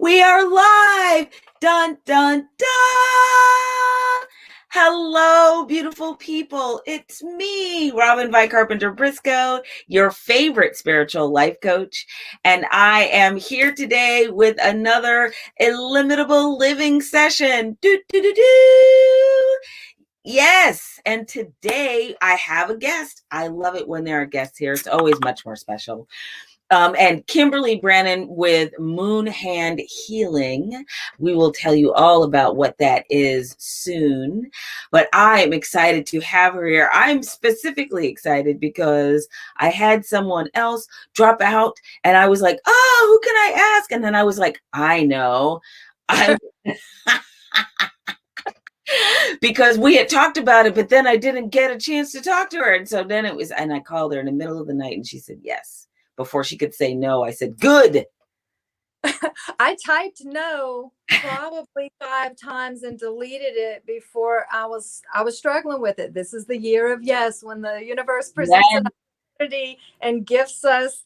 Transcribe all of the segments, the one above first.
We are live. Dun, dun, dun. Hello, beautiful people. It's me, Robyn Carpenter Briscoe, your favorite spiritual life coach. And I am here today with another Illimitable Living session. Do, do, do, do. Yes. And today I have a guest. I love it when there are guests here. It's always much more special. And Kimberly Brannon with Moon Hand Healing. We will tell you all about what that is soon. But I am excited to have her here. I'm specifically excited because I had someone else drop out and I was like, oh, who can I ask? And then I was like, I know. I'm because we had talked about it, but then I didn't get a chance to talk to her. And so then and I called her in the middle of the night and she said yes. Before she could say no, I said, good. I typed no probably 5 times and deleted it before I was struggling with it. This is the year of yes, when the universe presents an opportunity and gifts us.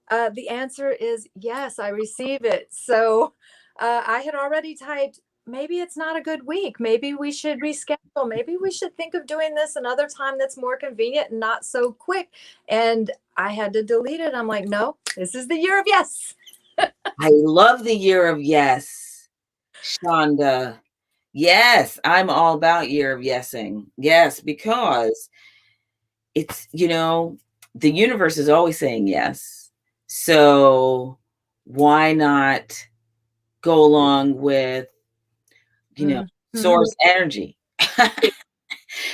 The answer is yes, I receive it. So I had already typed, maybe it's not a good week. Maybe we should reschedule. Maybe we should think of doing this another time that's more convenient and not so quick. And I had to delete it. I'm like, no, this is the year of yes. I love the year of yes, Shonda. Yes, I'm all about year of yesing. Yes, because it's, the universe is always saying yes. So why not go along with, source energy?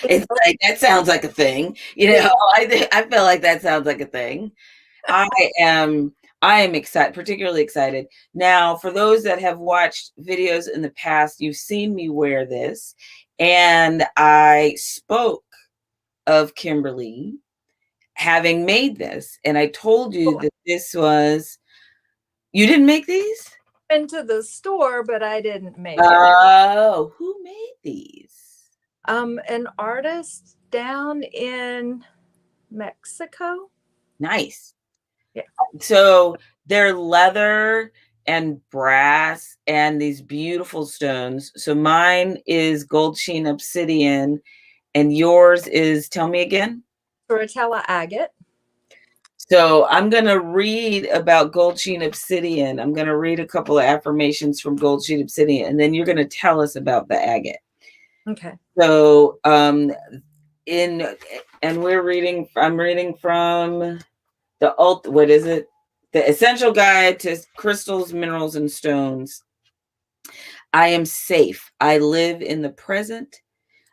It's like, that sounds like a thing. I feel like that sounds like a thing. I am excited, particularly excited. Now, for those that have watched videos in the past, you've seen me wear this. And I spoke of Kimberly having made this. And I told you that this was, you didn't make these? Into the store, but I didn't make it. Oh, who made these? An artist down in Mexico. Nice. Yeah. So they're leather and brass and these beautiful stones. So mine is gold sheen obsidian and yours is, tell me again? Turritella agate. So I'm going to read about gold sheen obsidian. I'm going to read a couple of affirmations from gold sheen obsidian, and then you're going to tell us about the agate. Okay. So I'm reading from what is it? The Essential Guide to Crystals, Minerals, and Stones. I am safe. I live in the present.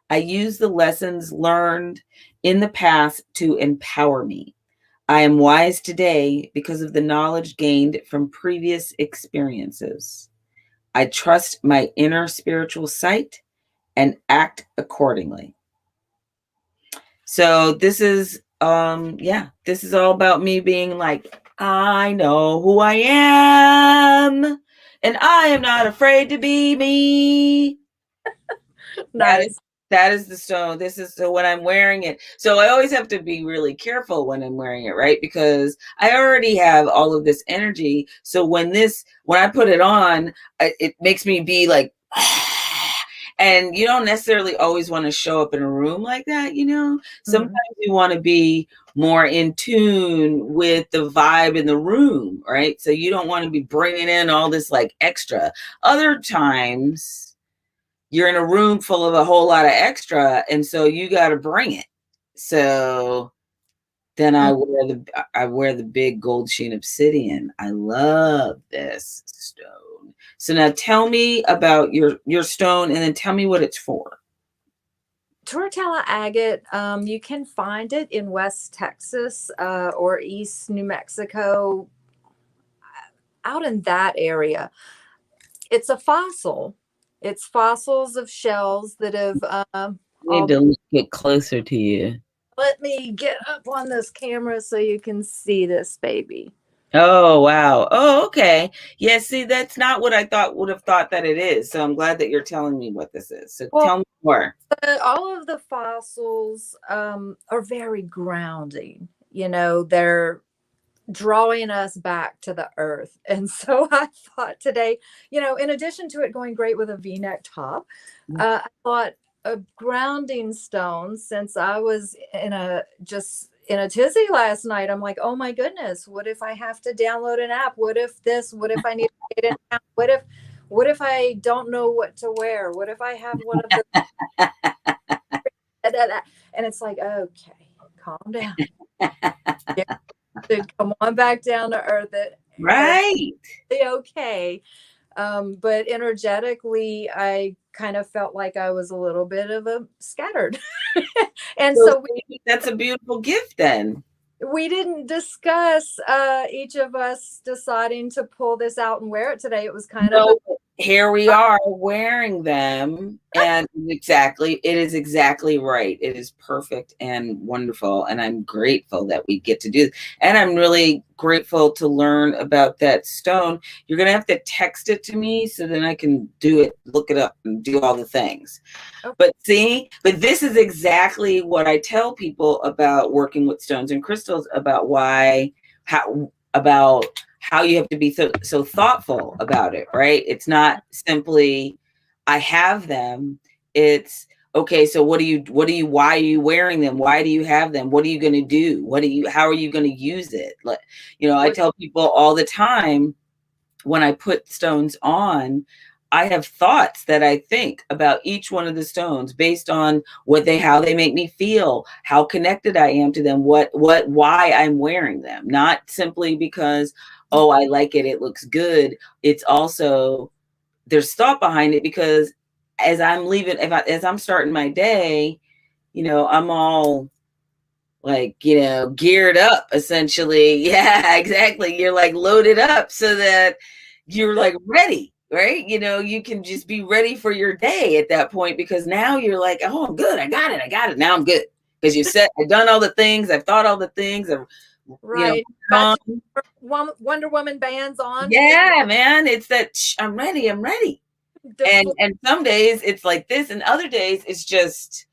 I use the lessons learned in the past to empower me. I am wise today because of the knowledge gained from previous experiences. I trust my inner spiritual sight and act accordingly. So this is, this is all about me being like, I know who I am, and I am not afraid to be me. Nice. That is the stone. This is so when I'm wearing it. So I always have to be really careful when I'm wearing it, right? Because I already have all of this energy. So when I put it on, it makes me be like, and you don't necessarily always want to show up in a room like that, Sometimes you want to be more in tune with the vibe in the room, right? So you don't want to be bringing in all this like extra. Other times you're in a room full of a whole lot of extra, and so you got to bring it. So then I wear the big gold sheen obsidian. I love this stone. So now tell me about your stone, and then tell me what it's for. Turritella agate, you can find it in West Texas or East New Mexico, out in that area. It's a fossil. It's fossils of shells that have... I need to get closer to you. Let me get up on this camera so you can see this baby. Oh, wow. Oh, okay. Yeah, see, that's not what I would have thought that it is. So I'm glad that you're telling me what this is. So tell me more. All of the fossils are very grounding. They're drawing us back to the earth. And so I thought today, in addition to it going great with a V-neck top, I thought a grounding stone, since I was in a tizzy last night. I'm like, oh my goodness, what if I have to download an app? What if this? What if I need to get it out? What if I don't know what to wear? What if I have one of the and it's like, okay, calm down. Come on back down to earth. Right. Okay. But energetically, I kind of felt like I was a little bit of a scattered. And so that's a beautiful gift then. We didn't discuss each of us deciding to pull this out and wear it today. It was kind of here we are wearing them, and it is exactly right. It is perfect and wonderful, and I'm grateful that we get to do this. And I'm really grateful to learn about that stone. You're gonna have to text it to me so then I can do it, look it up, and do all the things. Okay. But this is exactly what I tell people about working with stones and crystals, about how you have to be so thoughtful about it, right? It's not simply, I have them. It's, okay, so why are you wearing them? Why do you have them? What are you going to do? How are you going to use it? Like, I tell people all the time, when I put stones on, I have thoughts that I think about each one of the stones based on how they make me feel, how connected I am to them, why I'm wearing them. Not simply because, oh, I like it, it looks good. It's also, there's thought behind it, because as I'm leaving, as I'm starting my day, I'm all like, geared up, essentially. Yeah, exactly. You're like loaded up so that you're like ready, right? You can just be ready for your day at that point, because now you're like, oh, I'm good. I got it. Now I'm good. Because I've done all the things. I've thought all the things. Right. Wonder Woman bands on. Yeah, man. It's that I'm ready. And some days it's like this, and other days it's just,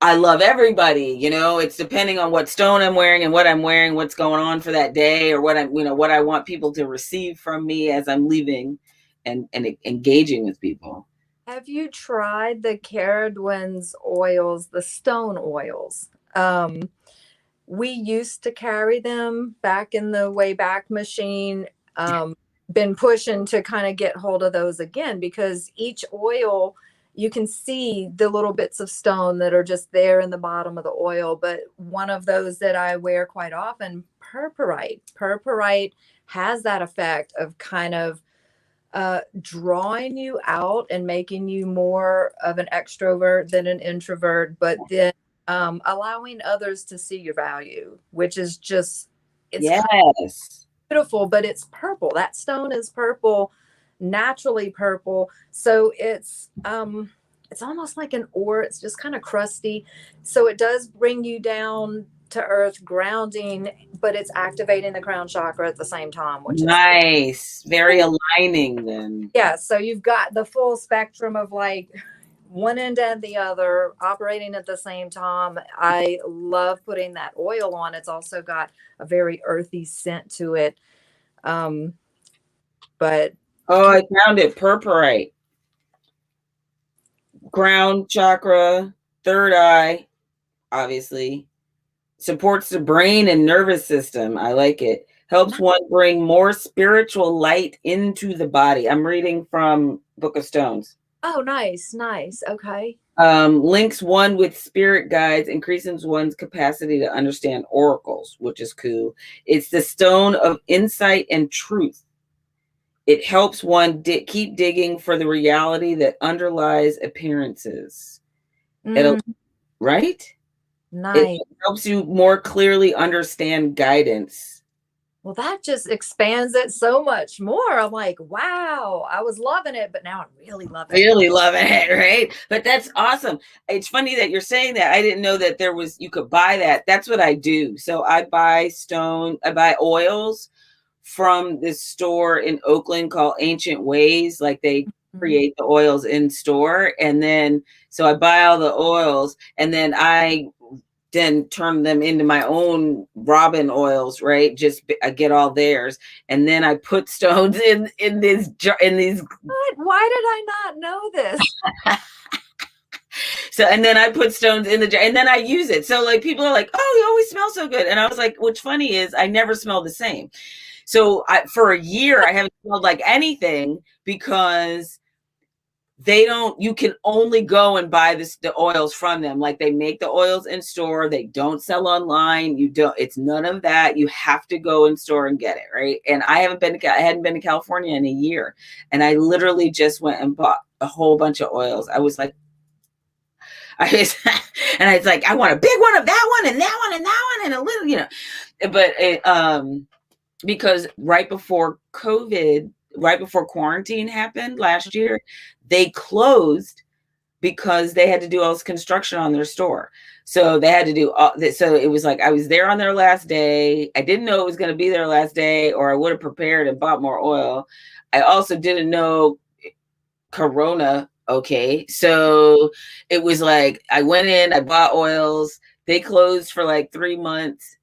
I love everybody, it's depending on what stone I'm wearing and what I'm wearing, what's going on for that day, or what I want people to receive from me as I'm leaving and engaging with people. Have you tried the Caradwin's oils, the stone oils? We used to carry them back in the Wayback Machine. Been pushing to kind of get hold of those again, because each oil, you can see the little bits of stone that are just there in the bottom of the oil. But one of those that I wear quite often, purpurite. Purpurite has that effect of kind of drawing you out and making you more of an extrovert than an introvert, but then allowing others to see your value, which is just, it's yes, beautiful. But it's purple. That stone is purple, naturally purple. So it's almost like an ore. It's just kind of crusty. So it does bring you down to earth, grounding, but it's activating the crown chakra at the same time, which nice. Is very aligning then. Yeah. So you've got the full spectrum of like one end and the other operating at the same time. I love putting that oil on. It's also got a very earthy scent to it. But I found it. Purpurite, crown chakra, third eye, obviously. Supports the brain and nervous system. I like it. Helps one bring more spiritual light into the body. I'm reading from Book of Stones. Oh, nice. Okay. Links one with spirit guides, increases one's capacity to understand oracles, which is cool. It's the stone of insight and truth. It helps one keep digging for the reality that underlies appearances. Right? Nice. It helps you more clearly understand guidance. Well, that just expands it so much more. I'm like, wow, I was loving it, but now I'm really loving it. Really loving it, right? But that's awesome. It's funny that you're saying that. I didn't know that you could buy that. That's what I do. So I buy oils from this store in Oakland called Ancient Ways. Like they create the oils in store. And then, so I buy all the oils, and then I then turn them into my own Robyn oils, right? Just I get all theirs, and then I put stones in these. What? Why did I not know this? So, and then I put stones in the jar, and then I use it. So like people are like, "Oh, you always smell so good," and I was like, "What's funny is I never smell the same." So for a year, I haven't smelled like anything because they don't, you can only go and buy the oils from them. Like they make the oils in store. They don't sell online. You don't, it's none of that. You have to go in store and get it. Right. And I hadn't been to California in a year. And I literally just went and bought a whole bunch of oils. I was like, and I was like, I want a big one of that one and that one and that one and a little, but because right before quarantine happened last year, they closed because they had to do all this construction on their store. So they had to do all this. So it was like I was there on their last day. I didn't know it was going to be their last day, or I would have prepared and bought more oil. I also didn't know Corona. Okay. So it was like I went in, I bought oils. They closed for like 3 months.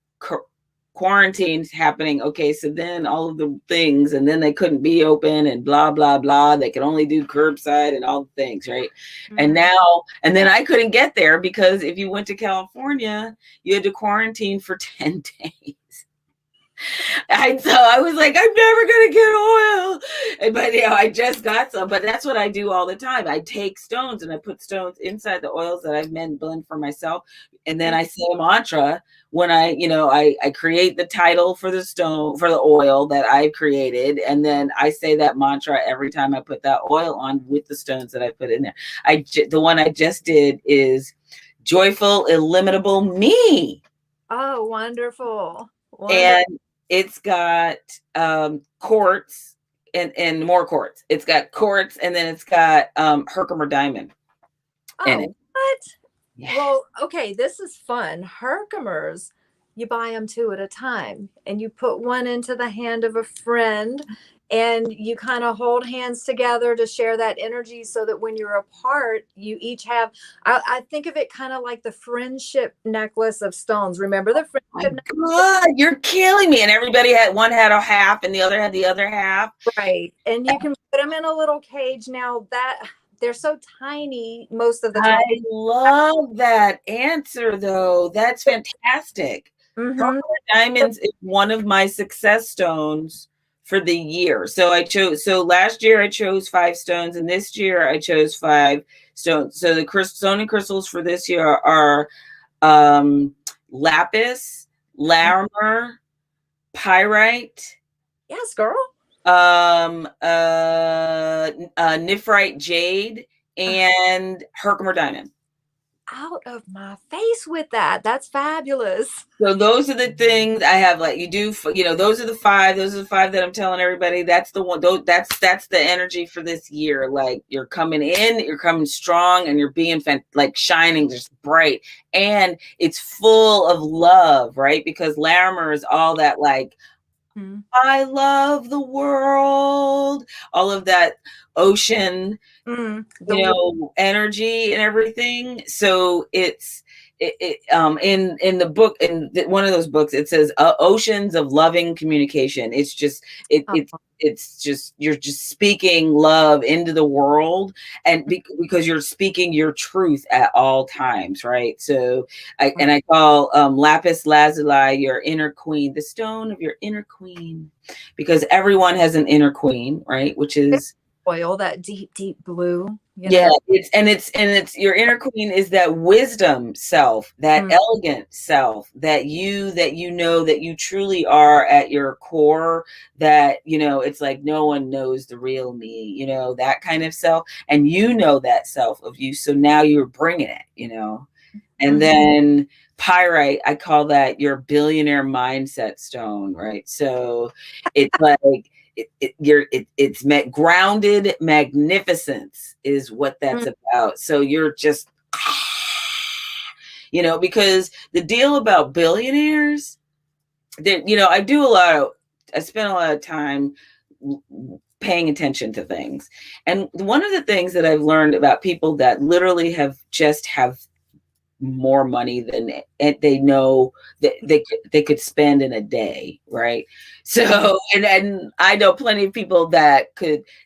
Quarantines happening. Okay, so then all of the things, and then they couldn't be open and blah, blah, blah. They could only do curbside and all the things, right? And then I couldn't get there because if you went to California, you had to quarantine for 10 days. And so I was like, I'm never gonna get oil. But I just got some. But that's what I do all the time. I take stones and I put stones inside the oils that I've blend for myself, and then I say a mantra when I create the title for the stone, for the oil that I created, and then I say that mantra every time I put that oil on with the stones that I put in there. The one I just did is Joyful Illimitable Me. Oh, wonderful. And it's got quartz and more quartz. It's got quartz, and then it's got Herkimer diamond in it. What? Yeah. Well, okay, this is fun. Herkimers, you buy them 2 at a time, and you put one into the hand of a friend, and you kind of hold hands together to share that energy, so that when you're apart, you each have, I think of it kind of like the friendship necklace of stones. Remember the friendship necklace? God, you're killing me. And everybody had a half and the other had the other half. Right. And you can put them in a little cage. Now that they're so tiny most of the time. I love that answer though. That's fantastic. Herkimer diamonds is one of my success stones for the year. So last year I chose 5 stones, and this year I chose 5 stones. So the stone and crystals for this year are lapis, larimer, pyrite. Yes, girl. Nephrite jade, and Herkimer diamond. Out of my face with that. That's fabulous. So those are the things I have. Like those are the 5. Those are the 5 that I'm telling everybody. That's the one. That's the energy for this year. Like you're coming in, you're coming strong, and you're being like shining just bright, and it's full of love, right? Because Larimer is all that like, I love the world, all of that ocean, energy and everything. So it's in the book, in one of those books, it says oceans of loving communication. It's just it's just, you're just speaking love into the world, and because you're speaking your truth at all times, right? So I call lapis lazuli your inner queen, the stone of your inner queen, because everyone has an inner queen, right? Which is oil, that deep blue. It's your inner queen is that wisdom self, that elegant self, that you know that you truly are at your core, that it's like no one knows the real me, that kind of self, and that self of you. So now you're bringing it, and then pyrite, I call that your billionaire mindset stone, right? So it's like it's grounded magnificence is what that's about. So you're just, because the deal about billionaires, that I spend a lot of time paying attention to things, and one of the things that I've learned about people that literally have more money than they know that they could spend in a day, right? So, and I know plenty of people that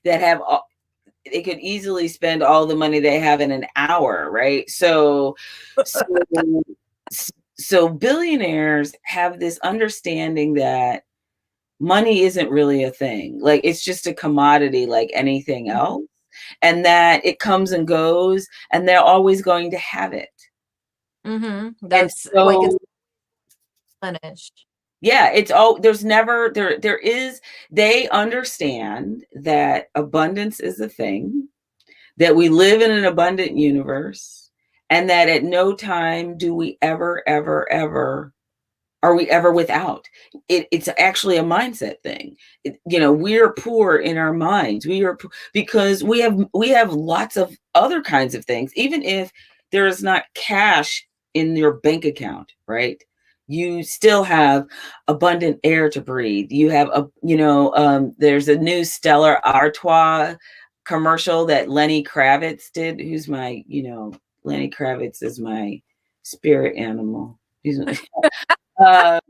have they could easily spend all the money they have in an hour, right? So so billionaires have this understanding that money isn't really a thing. Like it's just a commodity like anything else, and that it comes and goes and they're always going to have it. And That's like it's so finished. yeah, it's all there's never there is they understand that abundance is a thing, that we live in an abundant universe, and that at no time do we ever are we ever without. It's actually a mindset thing. We're poor in our minds. We are because we have lots of other kinds of things. Even if there is not cash in your bank account, right? You still have abundant air to breathe. You have there's a new Stella Artois commercial that Lenny Kravitz did. Who's my, Lenny Kravitz is my spirit animal. He's um,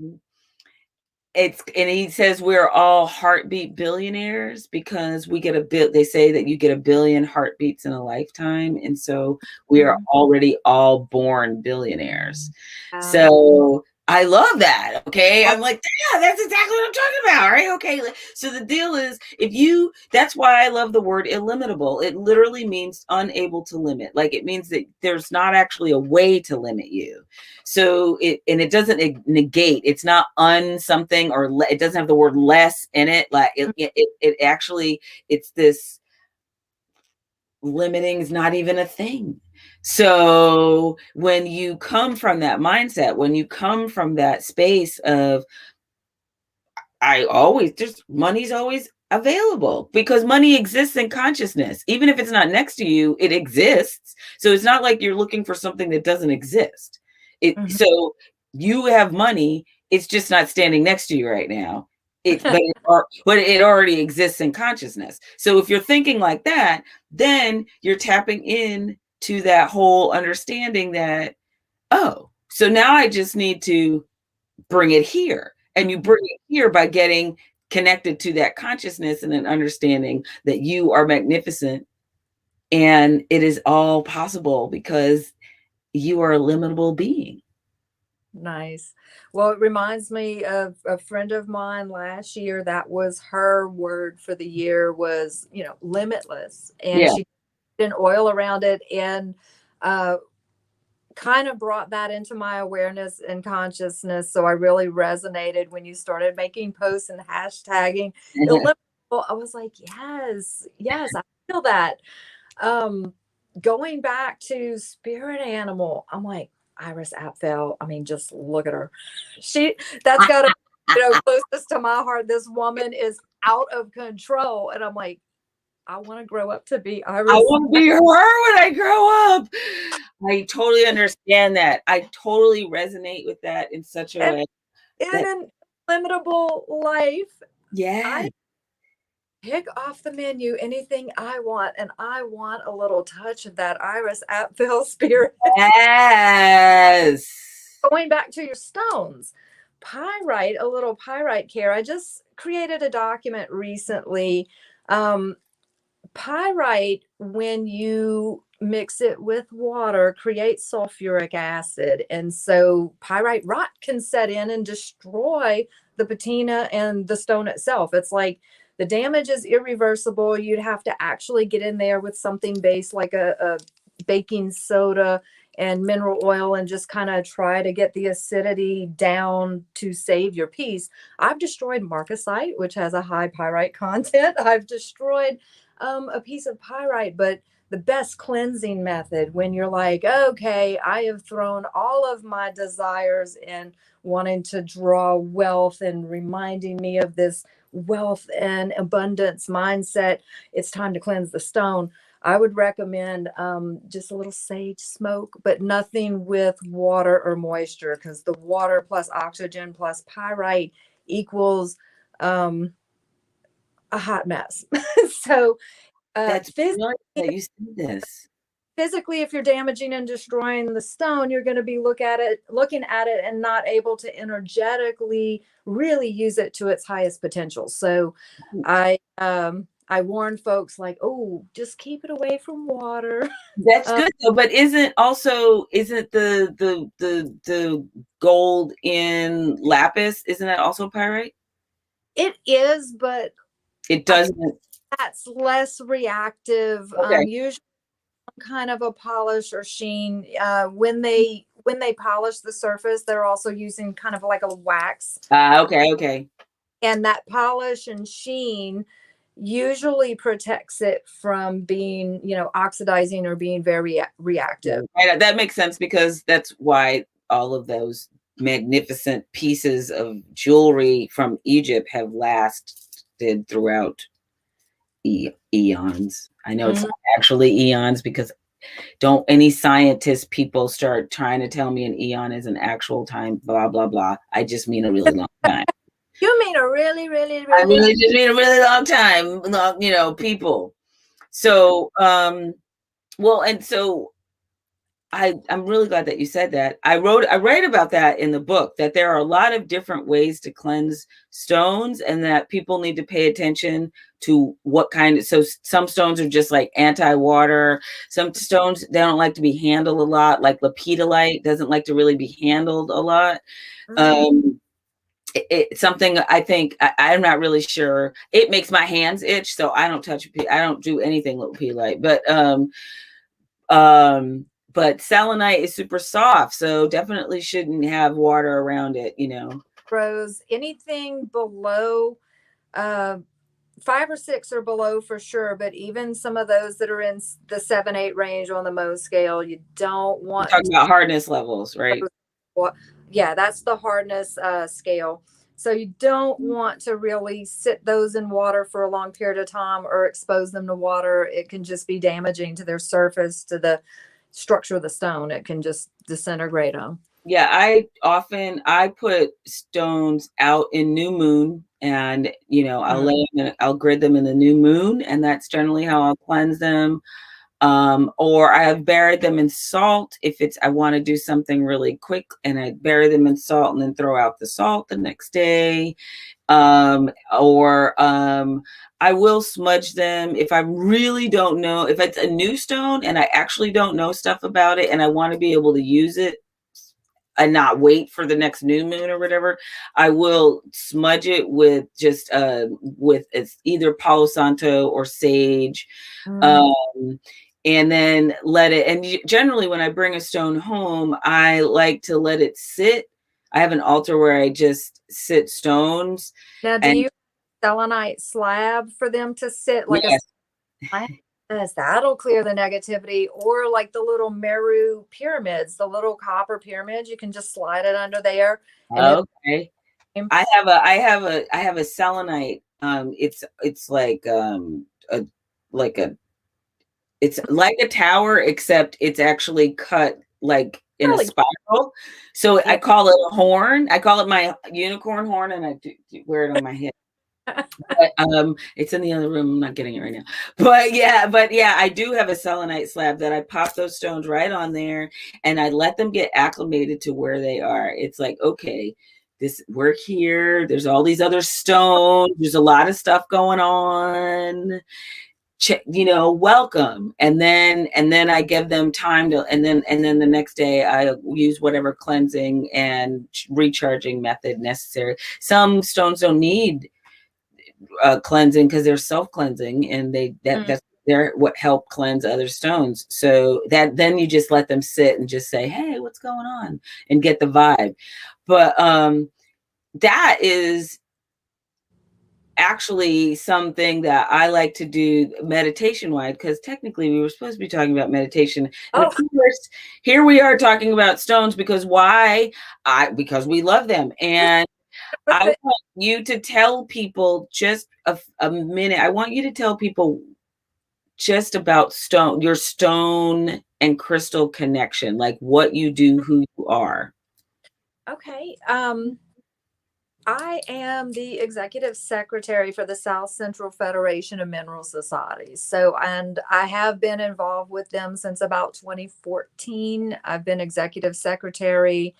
and he says we're all heartbeat billionaires because we get they say that you get a billion heartbeats in a lifetime, and so we are already all born billionaires. So I love that. Okay, I'm like, yeah, that's exactly what I'm talking about, right? Okay, so the deal is, that's why I love the word illimitable. It literally means unable to limit. Like it means that there's not actually a way to limit you. So it doesn't negate. It's not something, or it doesn't have the word less in it. Like it actually, it's this limiting is not even a thing. So when you come from that mindset, when you come from that space of money's always available, because money exists in consciousness. Even if it's not next to you, it exists. So it's not like you're looking for something that doesn't exist. So you have money, it's just not standing next to you right now. But it already exists in consciousness. So if you're thinking like that, then you're tapping in to that whole understanding that, oh, so now I just need to bring it here. And you bring it here by getting connected to that consciousness and an understanding that you are magnificent, and it is all possible because you are a limitable being. Nice. Well, it reminds me of a friend of mine last year. That was her word for the year, was, limitless. And Yeah. she did an oil around it, and kind of brought that into my awareness and consciousness. So I really resonated when you started making posts and hashtagging illimitable. I was like, yes, I feel that. Going back to spirit animal, I'm like, Iris Apfel. I mean, just look at her. That's got to be, closest to my heart. This woman is out of control. And I'm like, I want to grow up to be Iris. I want to be her when I grow up. I totally understand that. I totally resonate with that in such a way. In an illimitable life, Yeah. I pick off the menu anything I want, and I want a little touch of that Iris Apfel spirit. Yes. Going back to your stones, pyrite, a little pyrite care. I just created a document recently. Pyrite, when you mix it with water, creates sulfuric acid. And so pyrite rot can set in and destroy the patina and the stone itself. It's like the damage is irreversible. You'd have to actually get in there with something base like a baking soda and mineral oil and just kind of try to get the acidity down to save your piece. I've destroyed marcasite, which has a high pyrite content. I've destroyed a piece of pyrite, but the best cleansing method, when you're like, okay, I have thrown all of my desires in wanting to draw wealth and reminding me of this wealth and abundance mindset, it's time to cleanse the stone. I would recommend just a little sage smoke, but nothing with water or moisture, because the water plus oxygen plus pyrite equals a hot mess. So That's brilliant that you said this. physically, if you're damaging and destroying the stone, you're going to be looking at it and not able to energetically really use it to its highest potential. So I warn folks like, oh, just keep it away from water. That's good though, but isn't the gold in lapis, isn't that also pyrite? It is, but It doesn't. that's less reactive. Okay. Usually some kind of a polish or sheen. When they polish the surface, they're also using kind of like a wax. Okay. And that polish and sheen usually protects it from being, oxidizing or being very reactive. Right, that makes sense because that's why all of those magnificent pieces of jewelry from Egypt have lasted throughout eons. I know it's not actually eons because don't any scientist people start trying to tell me an eon is an actual time, blah, blah, blah. I just mean a really long time. You mean a really, really, really? I really just mean a really long time, people. So, well, and so I'm really glad that you said that. I write about that in the book, that there are a lot of different ways to cleanse stones and that people need to pay attention to so some stones are just like anti-water. Some stones, they don't like to be handled a lot, like lepidolite doesn't like to really be handled a lot. It's something I think I'm not really sure. It makes my hands itch, so I don't do anything with lepidolite, but selenite is super soft, so definitely shouldn't have water around it, Rose, anything below 5 or 6 or below for sure, but even some of those that are in the 7-8 range on the Mohs scale, you don't want. We're talking about hardness levels, right? Yeah, that's the hardness scale. So you don't want to really sit those in water for a long period of time or expose them to water. It can just be damaging to their surface, to the structure of the stone. It can just disintegrate them. Yeah, I put stones out in new moon, and I'll grid them in the new moon, and that's generally how I'll cleanse them. Or I have buried them in salt if I want to do something really quick, and I bury them in salt and then throw out the salt the next day. Or I will smudge them if I really don't know, if it's a new stone and I actually don't know stuff about it and I want to be able to use it and not wait for the next new moon or whatever, I will smudge it with just with it's either Palo Santo or sage. And then let it, and generally when I bring a stone home, I like to let it sit. I have an altar where I just sit stones. Now, do you selenite slab for them to sit like yes. Yes, that'll clear the negativity, or like the little Meru pyramids, the little copper pyramids, you can just slide it under there. And okay. I have a selenite. It's like it's like a tower, except it's actually cut like in a spiral. So I call it a horn. I call it my unicorn horn, and I do wear it on my head. But it's in the other room. I'm not getting it right now. But yeah, I do have a selenite slab that I pop those stones right on there, and I let them get acclimated to where they are. It's like, okay, we're here. There's all these other stones. There's a lot of stuff going on. Welcome. And then I give them time to, and then the next day I use whatever cleansing and recharging method necessary. Some stones don't need cleansing because they're self-cleansing, and that's they're what help cleanse other stones. So that then you just let them sit and just say, hey, what's going on, and get the vibe. But that is actually something that I like to do meditation-wise, because technically we were supposed to be talking about meditation. And of course, here we are talking about stones because because we love them. And I want you to tell people just a minute. I want you to tell people just about your stone and crystal connection, like what you do, who you are. Okay. I am the executive secretary for the South Central Federation of Mineral Societies. So, and I have been involved with them since about 2014. I've been executive secretary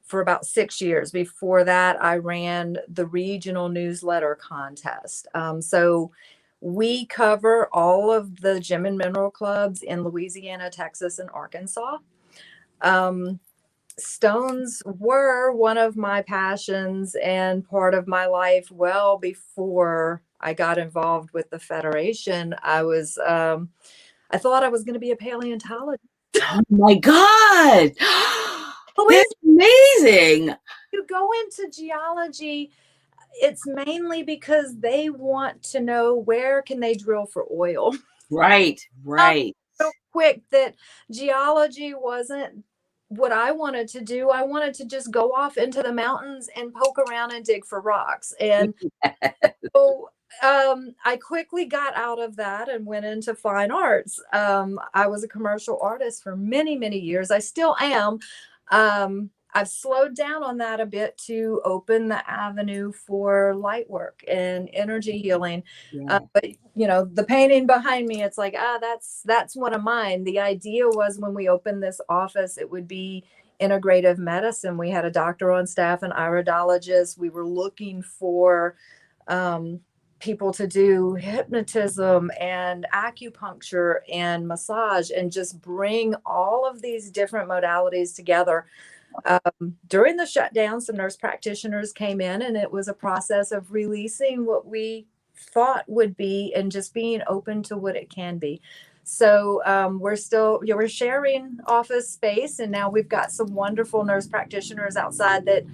for about 6 years. Before that, I ran the regional newsletter contest. So, we cover all of the gem and mineral clubs in Louisiana, Texas, and Arkansas. Um, Stones were one of my passions and part of my life well before I got involved with the Federation. I thought I was going to be a paleontologist. Oh my God. Always, That's amazing. you go into geology, it's mainly because they want to know where can they drill for oil. Right, right. Real quick that geology wasn't what I wanted to do. I wanted to just go off into the mountains and poke around and dig for rocks. And so I quickly got out of that and went into fine arts. I was a commercial artist for many, many years. I still am. I've slowed down on that a bit to open the avenue for light work and energy healing. Yeah, But the painting behind me, it's like, that's one of mine. The idea was when we opened this office, it would be integrative medicine. We had a doctor on staff, an iridologist. We were looking for um, people to do hypnotism and acupuncture and massage and just bring all of these different modalities together. During the shutdown, some nurse practitioners came in, and it was a process of releasing what we thought would be and just being open to what it can be. So we're sharing office space, and now we've got some wonderful nurse practitioners outside that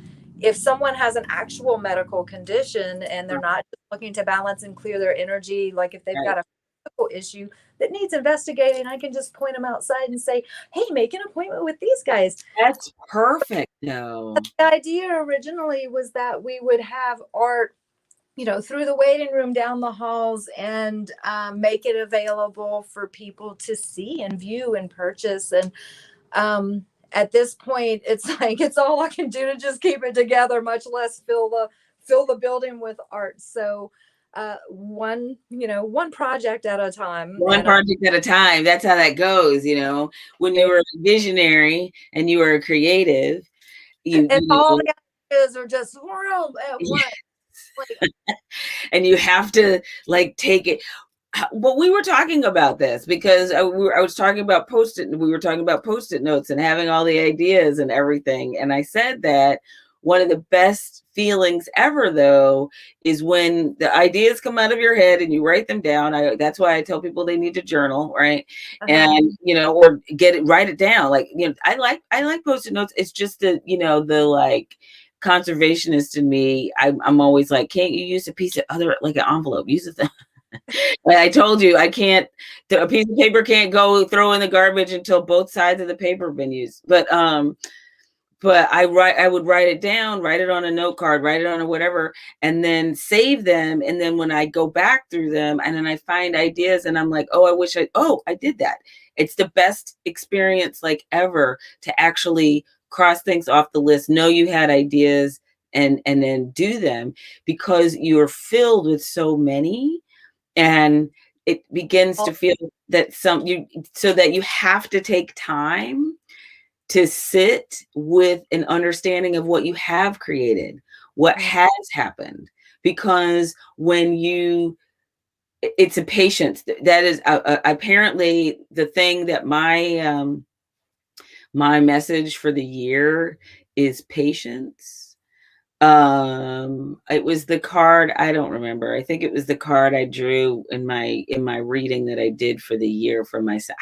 if someone has an actual medical condition and they're not just looking to balance and clear their energy, like if they've right. got a physical issue that needs investigating, I can just point them outside and say, hey, make an appointment with these guys. That's perfect, though. The idea originally was that we would have art, through the waiting room down the halls and make it available for people to see and view and purchase. And at this point, it's like it's all I can do to just keep it together, much less fill the building with art. So one project at a time. One project at a time. That's how that goes, When you were a visionary and you were a creative, And all the ideas are just at once. Like, and you have to like take it. But we were talking about this because I was talking about post-it. We were talking about post-it notes and having all the ideas and everything. And I said that one of the best feelings ever, though, is when the ideas come out of your head and you write them down. That's why I tell people they need to journal, right? And or write it down. Like I like post-it notes. It's just the the like conservationist in me. I'm always like, can't you use a piece of other like an envelope? Use it. I told you I can't. A piece of paper can't go throw in the garbage until both sides of the paper have been used. But I would write it down, write it on a note card, write it on a whatever, and then save them. And then when I go back through them, and then I find ideas, and I'm like, oh, I did that. It's the best experience like ever to actually cross things off the list, know you had ideas, and then do them because you're filled with so many. And it begins to feel that so that you have to take time to sit with an understanding of what you have created, what has happened. Because it's a patience. That is apparently the thing that my message for the year is patience. It was the card, I don't remember. I think it was the card I drew in my reading that I did for the year for myself.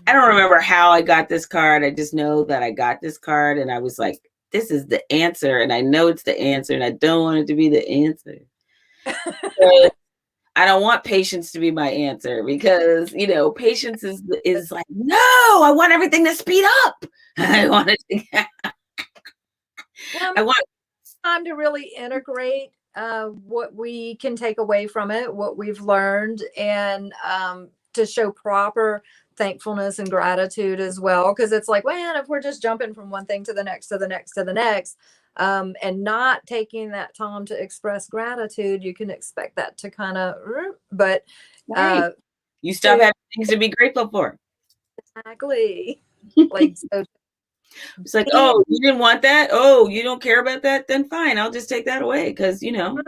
I don't remember how I got this card. I just know that I got this card and I was like, this is the answer. And I know it's the answer and I don't want it to be the answer. I don't want patience to be my answer because, patience is like, no, I want everything to speed up. I want it to, I want time to really integrate what we can take away from it, what we've learned, and to show proper thankfulness and gratitude as well. Because it's like, man, if we're just jumping from one thing to the next, to the next, to the next, and not taking that time to express gratitude, you can expect that to kind of, but Right. You stop to having things to be grateful for. exactly like so It's like, being, oh, you didn't want that? Oh, you don't care about that? Then fine, I'll just take that away because mm-hmm,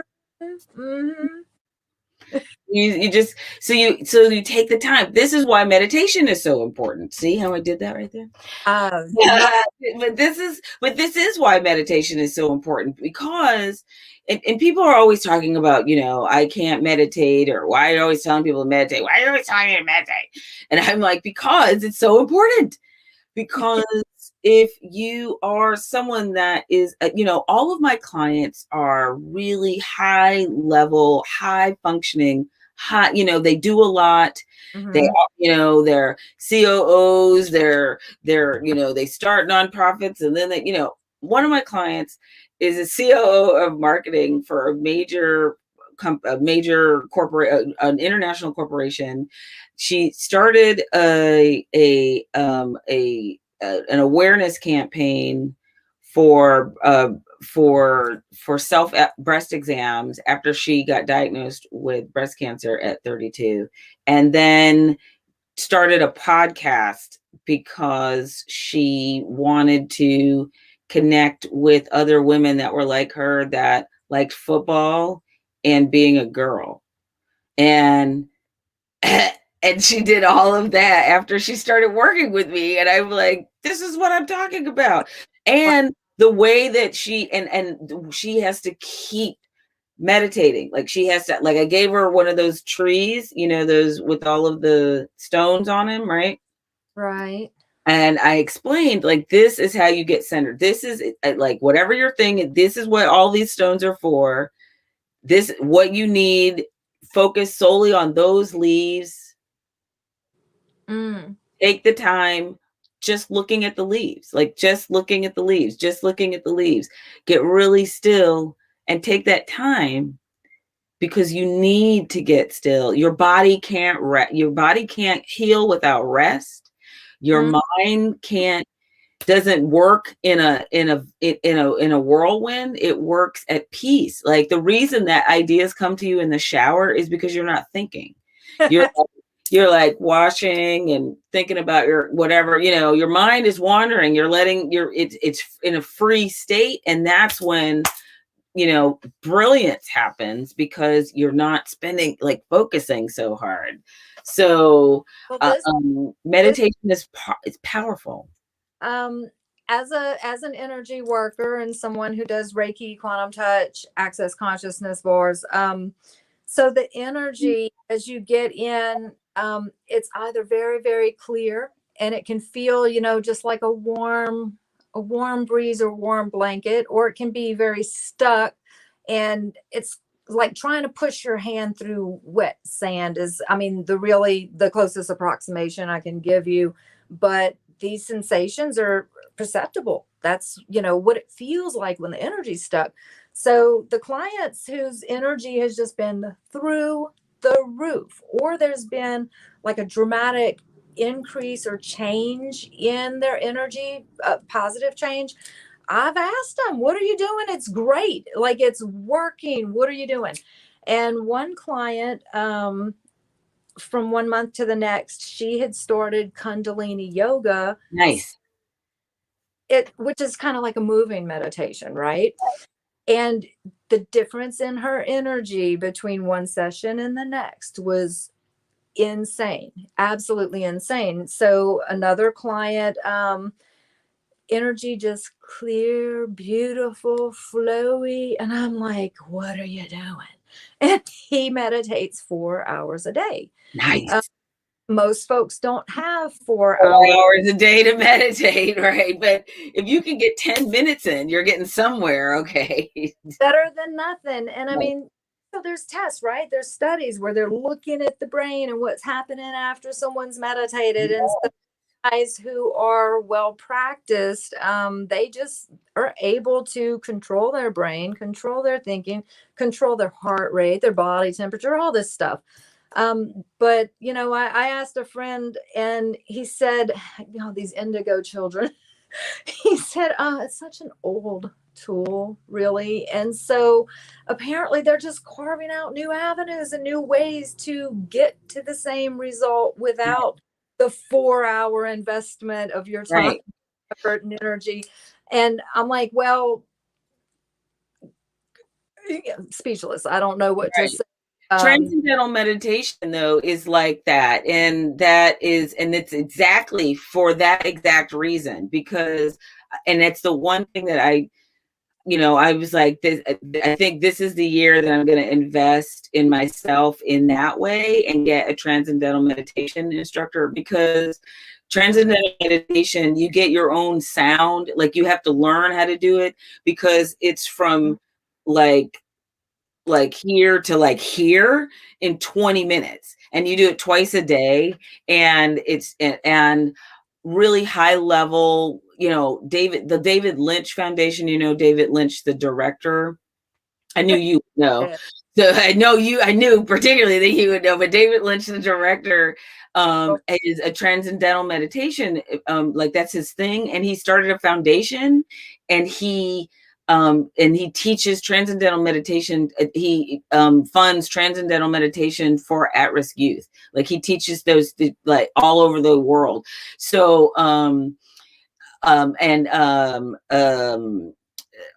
you just so you take the time. This is why meditation is so important. See how I did that right there? not Yeah, but this is why meditation is so important because and people are always talking about, I can't meditate, or why are you always telling people to meditate? Why are you always telling me to meditate? And I'm like, because it's so important. Because if you are someone that is, all of my clients are really high level, high functioning, high, they do a lot. They, mm-hmm, they're COOs, they start nonprofits, and then one of my clients is a COO of marketing for a major corporate, an international corporation. She started an awareness campaign for self breast exams after she got diagnosed with breast cancer at 32, and then started a podcast because she wanted to connect with other women that were like her, that liked football and being a girl. And and she did all of that after she started working with me, and I'm like, this is what I'm talking about. And the way that she has to keep meditating, like she has to, like, I gave her one of those trees, those with all of the stones on them, right? right. And I explained, like, this is how you get centered. This is like, whatever you're thinking, this is what all these stones are for. This what you need. Focus solely on those leaves. Mm. Take the time just looking at the leaves, like just looking at the leaves, just looking at the leaves. Get really still and take that time, because you need to get still. Your body can't your body can't heal without rest. Your Mm. mind doesn't work in a whirlwind. It works at peace. Like, the reason that ideas come to you in the shower is because you're not thinking. You're you're like washing and thinking about your whatever, your mind is wandering. You're letting it's in a free state, and that's when brilliance happens, because you're not spending, like, focusing so hard. So Well, this meditation is powerful. um as an energy worker and someone who does Reiki, quantum touch, access consciousness bars, so the energy as you get in, it's either very, very clear, and it can feel, just like a warm breeze or warm blanket, or it can be very stuck, and it's like trying to push your hand through wet sand is, I mean, the closest approximation I can give you. But these sensations are perceptible. That's, what it feels like when the energy's stuck. So the clients whose energy has just been through the roof, or there's been like a dramatic increase or change in their energy, positive change, I've asked them, what are you doing? It's great. Like, it's working. What are you doing? And one client, from 1 month to the next, she had started Kundalini yoga, Nice. which is kind of like a moving meditation, right? And the difference in her energy between one session and the next was insane, absolutely insane. So another client, energy just clear, beautiful, flowy. And I'm like, what are you doing? And he meditates 4 hours a day. Uh, Nice. most folks don't have 4 hours. 4 hours a day to meditate, right? But if you can get 10 minutes in, you're getting somewhere, okay? Better than nothing. And I Right. mean, so there's tests, right? There's studies where they're looking at the brain and what's happening after someone's meditated. And so guys who are well practiced, they just are able to control their brain, control their thinking, control their heart rate, their body temperature, all this stuff. But I asked a friend, and he said, these indigo children, he said, it's such an old tool, really. And so apparently they're just carving out new avenues and new ways to get to the same result without the 4-hour investment of your time, Right. effort, and energy. And I'm like, well, speechless. I don't know what to Right. say. Transcendental meditation, though, is like that. And it's exactly for that exact reason, because, and it's the one thing that I was like, this, I think this is the year that I'm going to invest in myself in that way and get a transcendental meditation instructor, because transcendental meditation, you get your own sound. Like, you have to learn how to do it, because it's from like here to like here in 20 minutes, and you do it twice a day, and and really high level, the David Lynch Foundation, David Lynch, the director. I knew you would know. So I knew particularly that you would know, but David Lynch, the director, is a transcendental meditation. Like, that's his thing. And he started a foundation, and he teaches transcendental meditation. He funds transcendental meditation for at-risk youth. Like, he teaches those like all over the world. So, and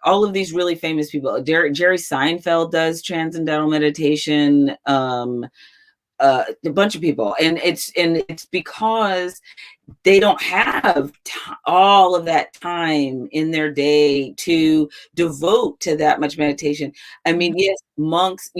all of these really famous people. Jerry Seinfeld does transcendental meditation. A bunch of people, and it's because they don't have all of that time in their day to devote to that much meditation. I mean, yes, monks,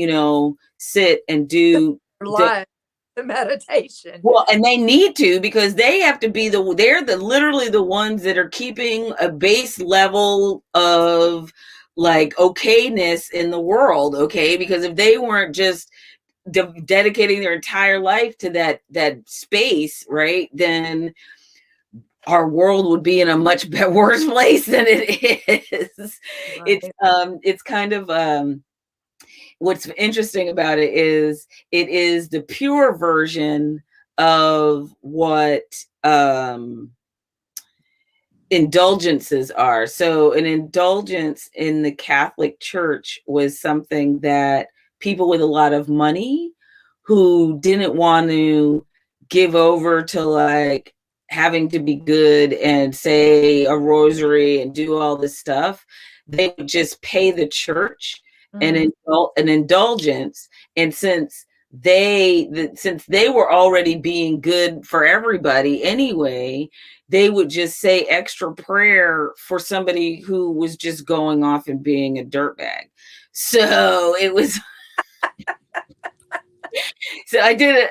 sit and do life, the meditation. Well, and they need to, because they have to be they're literally the ones that are keeping a base level of like okayness in the world. Okay. Because if they weren't just dedicating their entire life to that space, right, then our world would be in a much worse place than it is. Right. It's kind of what's interesting about it is the pure version of what indulgences are. So an indulgence in the Catholic Church was something that people with a lot of money who didn't want to give over to like having to be good and say a rosary and do all this stuff, they would just pay the church an indulgence. And since they were already being good for everybody anyway, they would just say extra prayer for somebody who was just going off and being a dirtbag. So it was so I did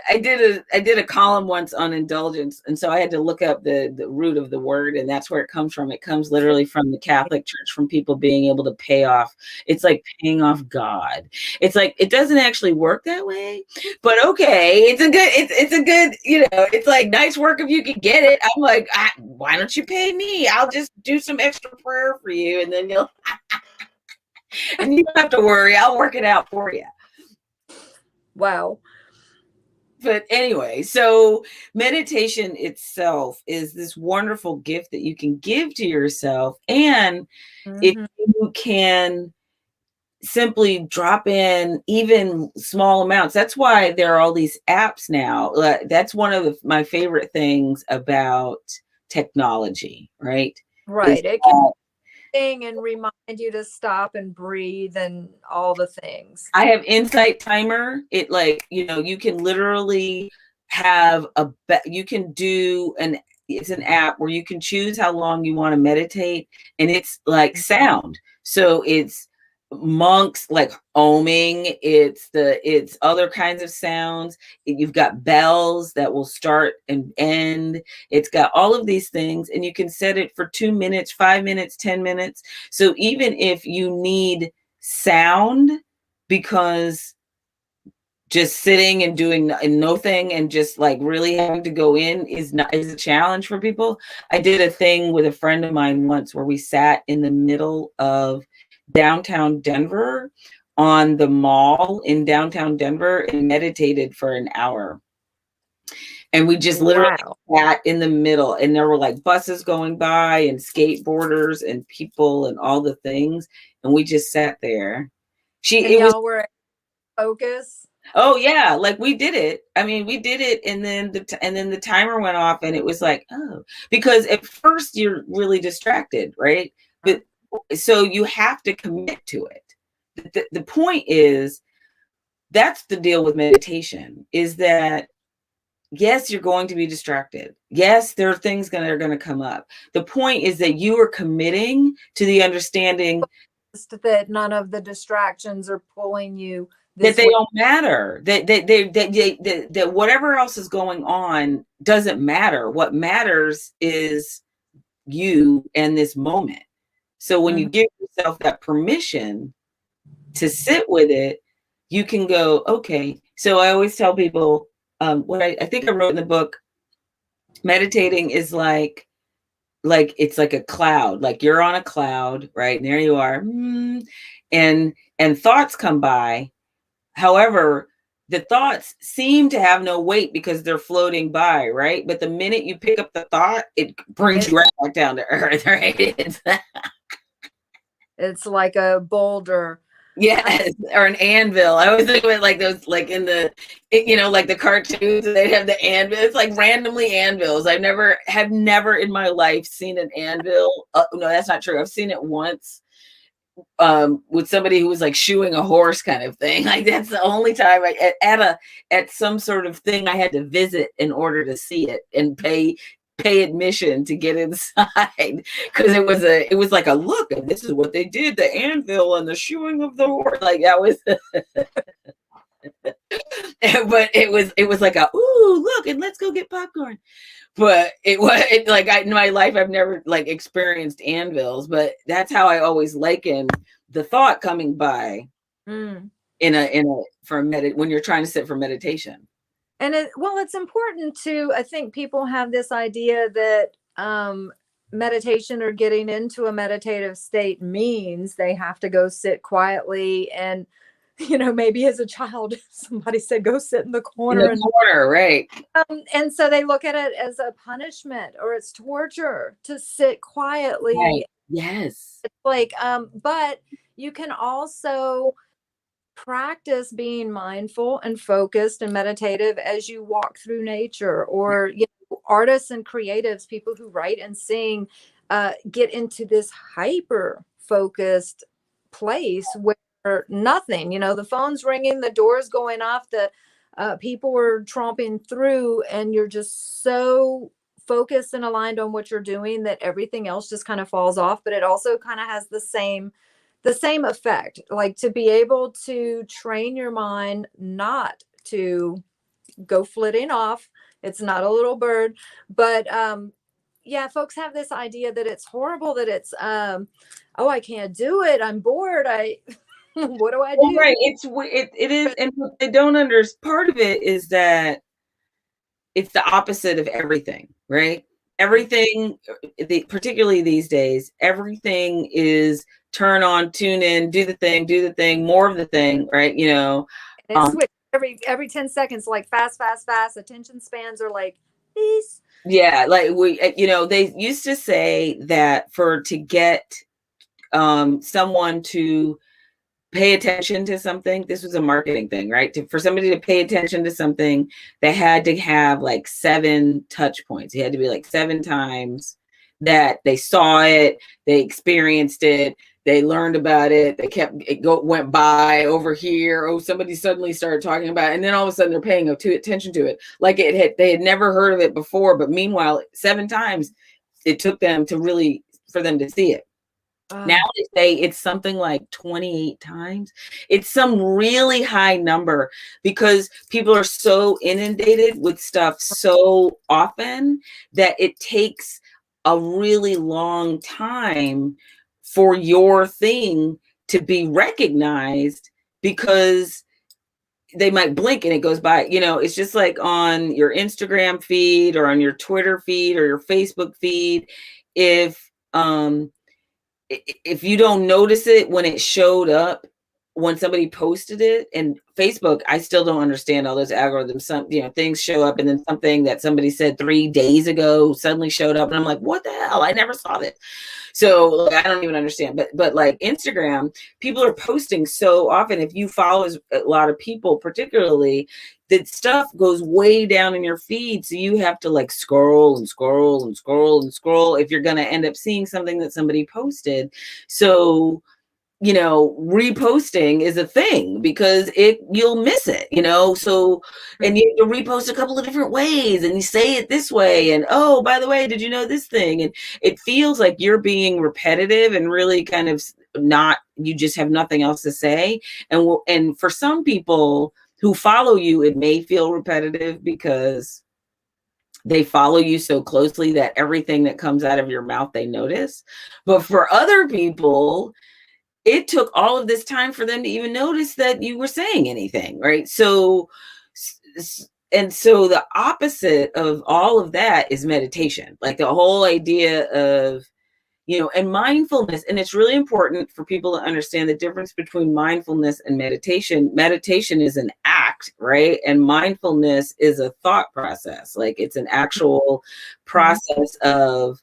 a column once on indulgence, and so I had to look up the root of the word, and that's where it comes from. It comes literally from the Catholic Church, from people being able to pay off. It's like paying off God. It's like, it doesn't actually work that way, but okay, it's a good, it's like, nice work if you can get it. I'm like, why don't you pay me? I'll just do some extra prayer for you, and then you'll and you don't have to worry. I'll work it out for you. Wow. But anyway, so meditation itself is this wonderful gift that you can give to yourself. And if you can simply drop in even small amounts, that's why there are all these apps now. That's one of my favorite things about technology, right? Right. It can thing and remind you to stop and breathe and all the things. I have Insight Timer. It, like, you can literally have you can do it's an app where you can choose how long you want to meditate, and it's like sound. So it's monks like oming, it's other kinds of sounds. You've got bells that will start and end. It's got all of these things, and you can set it for 2 minutes, 5 minutes, 10 minutes. So even if you need sound, because just sitting and doing nothing and just like really having to go in is a challenge for people. I did a thing with a friend of mine once where we sat in the middle of downtown Denver on the mall in downtown Denver and meditated for an hour. And we just literally Wow. sat in the middle, and there were like buses going by and skateboarders and people and all the things. And we just sat there. And It was, y'all were focus. oh yeah, like we did it. I mean, we did it, and then the timer went off, and it was like, oh, because at first you're really distracted, right? But so you have to commit to it. The point is, that's the deal with meditation, is that yes, you're going to be distracted. Yes, there are things that are going to come up. The point is that you are committing to the understanding That none of the distractions are pulling you that this they way. don't matter. That whatever else is going on doesn't matter. What matters is you and this moment. So when you give yourself that permission to sit with it, you can go, okay. So I always tell people, what I think I wrote in the book, meditating is like it's like a cloud, like you're on a cloud, right? And there you are. And thoughts come by. However, the thoughts seem to have no weight because they're floating by, right? But the minute you pick up the thought, it brings you right back down to earth, right? It's like a boulder. Yes, or an anvil. I always think of it like those, like in the, like the cartoons, they'd have the anvil. It's like randomly anvils. Have never in my life seen an anvil. No, that's not true. I've seen it once with somebody who was like shoeing a horse kind of thing. Like that's the only time at some sort of thing I had to visit in order to see it and pay admission to get inside, because it was like a look, and this is what they did, the anvil and the shoeing of the horse, like that was but it was like a, ooh, look, and let's go get popcorn. But in my life I've never like experienced anvils, but that's how I always liken the thought coming by when you're trying to sit for meditation. And it's important to, I think people have this idea that meditation or getting into a meditative state means they have to go sit quietly. And, maybe as a child, somebody said, go sit in the corner. Right. And so they look at it as a punishment or it's torture to sit quietly. Right. Yes. It's like, but you can also practice being mindful and focused and meditative as you walk through nature, or artists and creatives, people who write and sing, get into this hyper focused place where nothing, the phone's ringing, the door's going off, the people are tromping through, and you're just so focused and aligned on what you're doing that everything else just kind of falls off. But it also kind of has the same effect, like to be able to train your mind not to go flitting off. It's not a little bird, but folks have this idea that it's horrible, that it's oh, I can't do it, I'm bored, what do I do? Right, it is. And what they don't understand, part of it is that it's the opposite of everything, right? Everything, particularly these days, everything is turn on, tune in, do the thing, more of the thing, right? It's switch every 10 seconds, like fast. Attention spans are like these. Yeah, like they used to say that to get someone to pay attention to something, this was a marketing thing, right? For somebody to pay attention to something, they had to have like 7 touch points. It had to be like 7 times that they saw it, they experienced it, they learned about it, went by over here. Oh, somebody suddenly started talking about it, and then all of a sudden they're paying attention to it, like they had never heard of it before. But meanwhile, 7 times it took them for them to see it. Now they say it's something like 28 times. It's some really high number because people are so inundated with stuff so often that it takes a really long time for your thing to be recognized, because they might blink and it goes by. It's just like on your Instagram feed or on your Twitter feed or your Facebook feed. If you don't notice it when it showed up when somebody posted it, and Facebook, I still don't understand all those algorithms. Some, things show up, and then something that somebody said 3 days ago suddenly showed up, and I'm like, what the hell? I never saw this. So like, I don't even understand. But like Instagram, people are posting so often. If you follow a lot of people, particularly, that stuff goes way down in your feed. So you have to like scroll and scroll and scroll and scroll if you're going to end up seeing something that somebody posted. So reposting is a thing because you'll miss it, so, and you repost a couple of different ways and you say it this way. And, oh, by the way, did you know this thing? And it feels like you're being repetitive and really kind of you just have nothing else to say. And for some people who follow you, it may feel repetitive because they follow you so closely that everything that comes out of your mouth, they notice. But for other people, it took all of this time for them to even notice that you were saying anything, right? So the opposite of all of that is meditation. Like the whole idea of, and mindfulness. And it's really important for people to understand the difference between mindfulness and meditation. Meditation is an act, right? And mindfulness is a thought process. Like it's an actual process of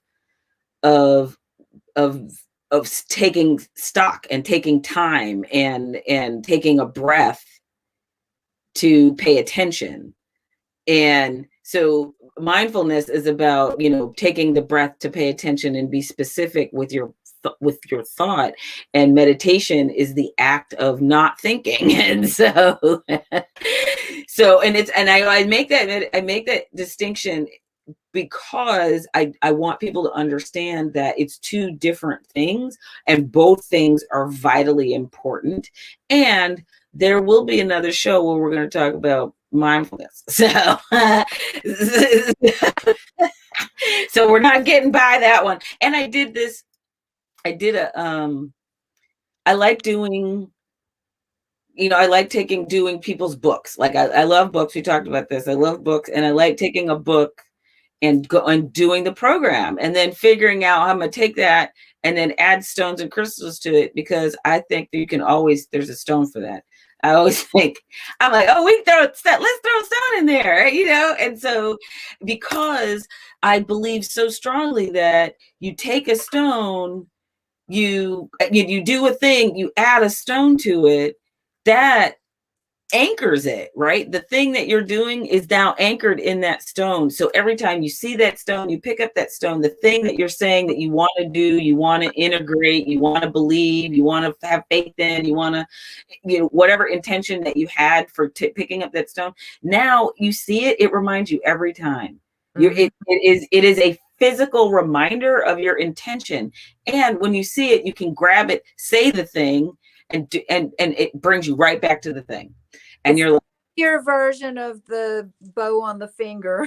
taking stock and taking time and taking a breath to pay attention. And so mindfulness is about, taking the breath to pay attention and be specific with your thought. And meditation is the act of not thinking. And so I make that distinction because I want people to understand that it's two different things and both things are vitally important. And there will be another show where we're going to talk about mindfulness. So, so we're not getting by that one. And I like doing people's books. Like I love books. We talked about this. I love books, and I like taking a book and doing the program and then figuring out how I'm going to take that and then add stones and crystals to it, because I think that there's a stone for that. I always think, I'm like, oh, let's throw a stone in there, And so, because I believe so strongly that you take a stone, you do a thing, you add a stone to it, that anchors it, right? The thing that you're doing is now anchored in that stone. So every time you see that stone, you pick up that stone, the thing that you're saying that you want to do, you want to integrate, you want to believe, you want to have faith in, you want to, whatever intention that you had for picking up that stone, now you see it, it reminds you every time. It is a physical reminder of your intention. And when you see it, you can grab it, say the thing, and it brings you right back to the thing. And you're like, your version of the bow on the finger.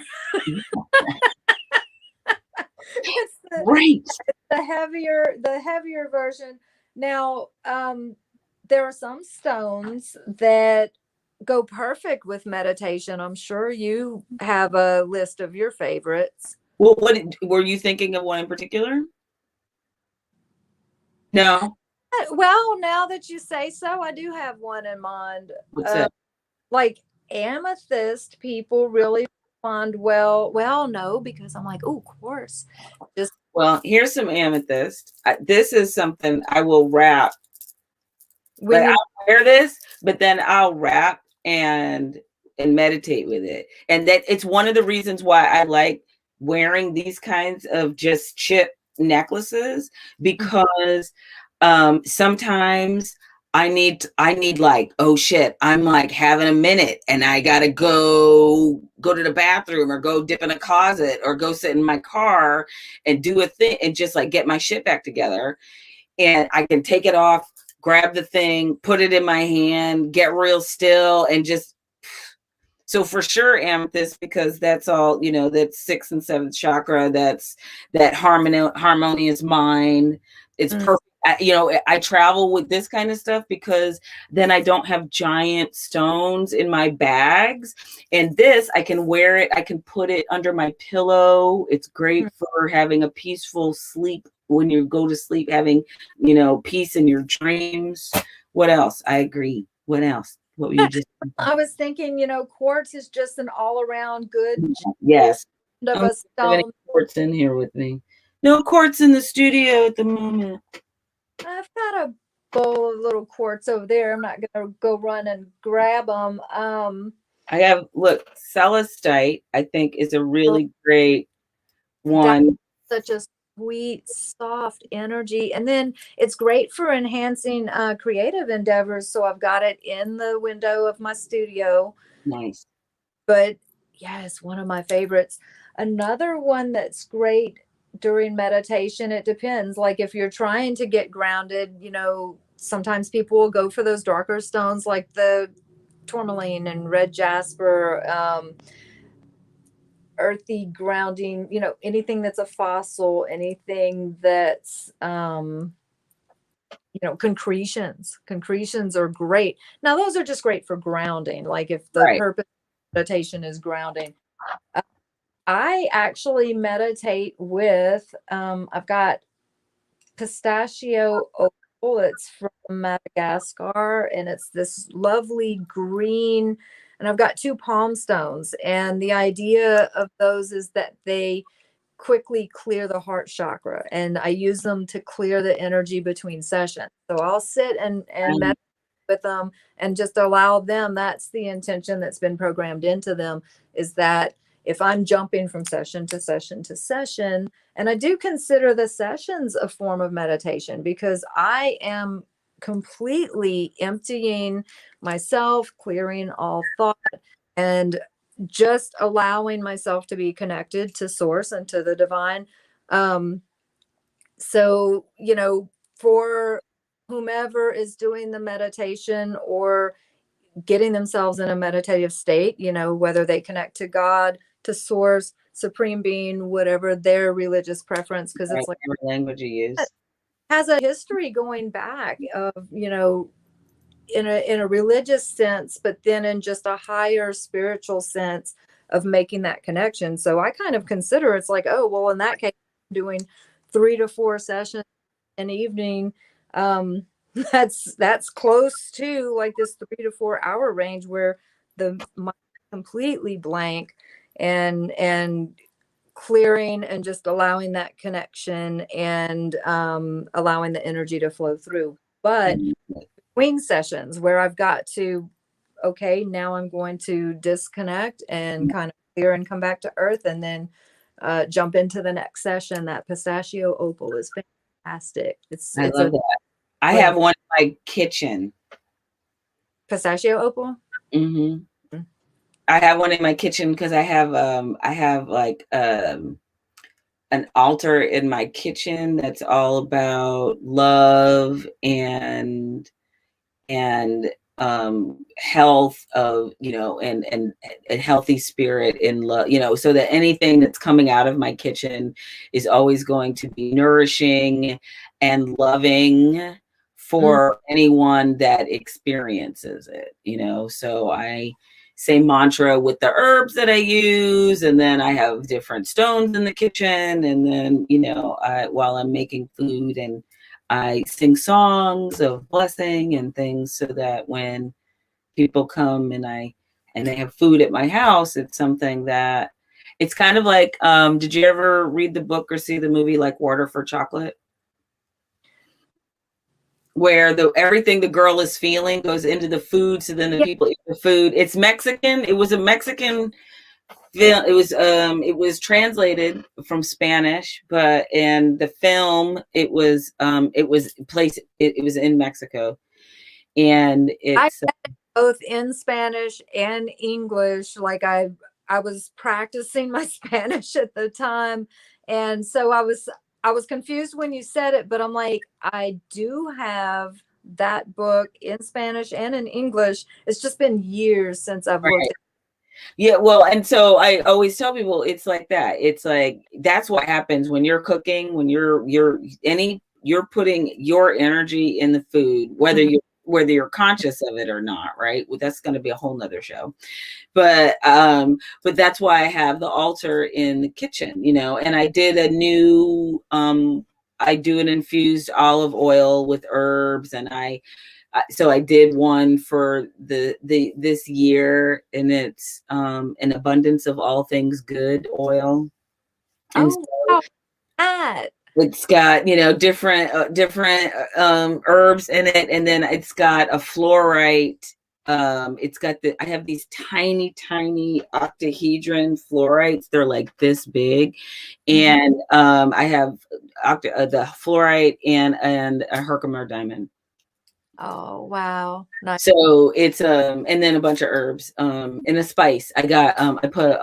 It's the heavier version. Now, there are some stones that go perfect with meditation. I'm sure you have a list of your favorites. Well, what were you thinking of one in particular? No. Well, now that you say so, I do have one in mind. What's that? Like amethyst, people really respond well. Well, no, because I'm like, oh, of course. Well, here's some amethyst. This is something I will wrap. I'll wear this, but then I'll wrap and meditate with it. And that it's one of the reasons why I like wearing these kinds of just chip necklaces, because sometimes I need like, oh shit, I'm like having a minute and I gotta go to the bathroom or go dip in a closet or go sit in my car and do a thing and just like get my shit back together. And I can take it off, grab the thing, put it in my hand, get real still, and just, so for sure amethyst, because that's all, that's 6th and 7th chakra, that's that harmonious mind. It's perfect. I travel with this kind of stuff because then I don't have giant stones in my bags. And this, I can wear it. I can put it under my pillow. It's great for having a peaceful sleep when you go to sleep, having, peace in your dreams. What else? I agree. What else? What were you just I was thinking, quartz is just an all around good Yes. of I don't a have any stone. quartz in here with me. No quartz in the studio at the moment. I've got a bowl of little quartz over there. I'm not gonna go run and grab them. I have, look, celestite, I think, is a Oh, really great that's one. such a sweet, soft energy, and then it's great for enhancing creative endeavors. So I've got it in the window of my studio. Nice. But yes, one of my favorites. Another one that's great during meditation, it depends. Like if you're trying to get grounded, sometimes people will go for those darker stones like the tourmaline and red jasper, earthy grounding, anything that's a fossil, anything that's concretions. Concretions are great. Now those are just great for grounding, like if the Right. purpose of meditation is grounding. I actually meditate with, I've got pistachio opal. It's from Madagascar, and it's this lovely green. And I've got 2 palm stones. And the idea of those is that they quickly clear the heart chakra. And I use them to clear the energy between sessions. So I'll sit and meditate with them and just allow them. That's the intention that's been programmed into them, is that if I'm jumping from session to session to session, and I do consider the sessions a form of meditation because I am completely emptying myself, clearing all thought, and just allowing myself to be connected to source and to the divine. So, for whomever is doing the meditation or getting themselves in a meditative state, whether they connect to God, to source, supreme being, whatever their religious preference, because Right. it's like Whatever language you use. has a history going back of, in a religious sense, but then in just a higher spiritual sense of making that connection. So I kind of consider it's like, oh, well, in that case, I'm doing 3 to 4 sessions an evening. That's close to like this 3 to 4 hour range where the mind is completely blank, and clearing and just allowing that connection, and allowing the energy to flow through. But between sessions where I've got to, okay, now I'm going to disconnect and kind of clear and come back to earth, and then jump into the next session. That pistachio opal is fantastic. I It's love a that. I when have one in my kitchen. pistachio opal. Hmm. I have one in my kitchen because I have like an altar in my kitchen that's all about love and health of, and a healthy spirit in love, so that anything that's coming out of my kitchen is always going to be nourishing and loving for anyone that experiences it, so I say mantra with the herbs that I use, and then I have different stones in the kitchen, and then while I'm making food, and I sing songs of blessing and things, so that when people come and they have food at my house, it's something that it's kind of like, did you ever read the book or see the movie like Water for Chocolate? Where everything the girl is feeling goes into the food, so then the Yeah, people eat the food. It's Mexican. It was a Mexican film. It was translated from Spanish, but in the film it was in Mexico, and I it's read it both in Spanish and English. Like I was practicing my Spanish at the time, and so I was confused when you said it, but I'm like, I do have that book in Spanish and in English. It's just been years since I've looked right. at Yeah, well, and so I always tell people it's like that. It's like that's what happens when you're cooking, when you're putting your energy in the food, it. whether you're conscious of it or not, right? Well, that's going to be a whole nother show. But that's why I have the altar in the kitchen, and I did a new I do an infused olive oil with herbs, and so I did one for this year, and it's an abundance of all things good oil. And Oh, so wow. That. it's got, different herbs in it, and then it's got a fluorite. I have these tiny, tiny octahedron fluorites. They're like this big, Mhm. and I have the fluorite and a Herkimer diamond. Oh, wow. Nice. So it's and then a bunch of herbs and a spice. I put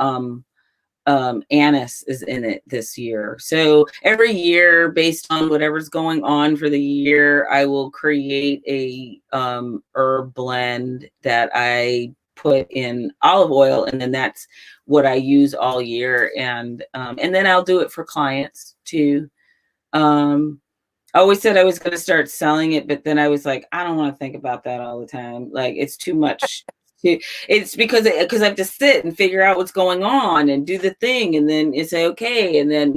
anise is in it this year. So every year, based on whatever's going on for the year, I will create a herb blend that I put in olive oil, and then that's what I use all year. And then I'll do it for clients too. I always said I was going to start selling it, but then I was like, I don't want to think about that all the time. Like, it's too much. It's because I have to sit and figure out what's going on and do the thing, and then you say okay, and then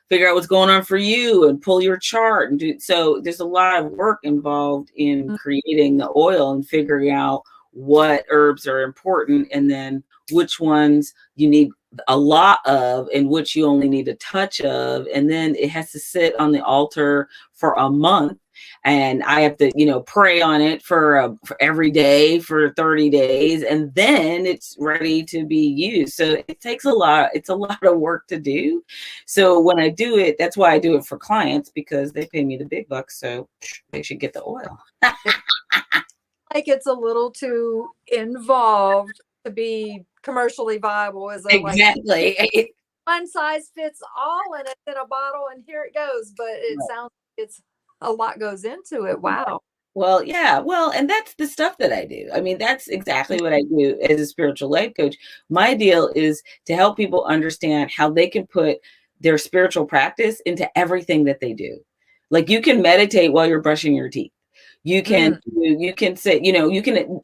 figure out what's going on for you and pull your chart and do. So there's a lot of work involved in Mm. creating the oil and figuring out what herbs are important, and then which ones you need a lot of and which you only need a touch of, and then it has to sit on the altar for a month, and I have to pray on it for every day for 30 days, and then it's ready to be used. So it takes it's a lot of work to do. So when I do it, that's why I do it for clients, because they pay me the big bucks, so they should get the oil. Like it's a little too involved to be commercially viable. Is it like Exactly. one size fits all and it's in a bottle and here it goes? But it sounds like it's a lot goes into it. Wow. Well, yeah. Well, and that's the stuff that I do. I mean, that's exactly what I do as a spiritual life coach. My deal is to help people understand how they can put their spiritual practice into everything that they do. Like, you can meditate while you're brushing your teeth. Mm. You can say, you can,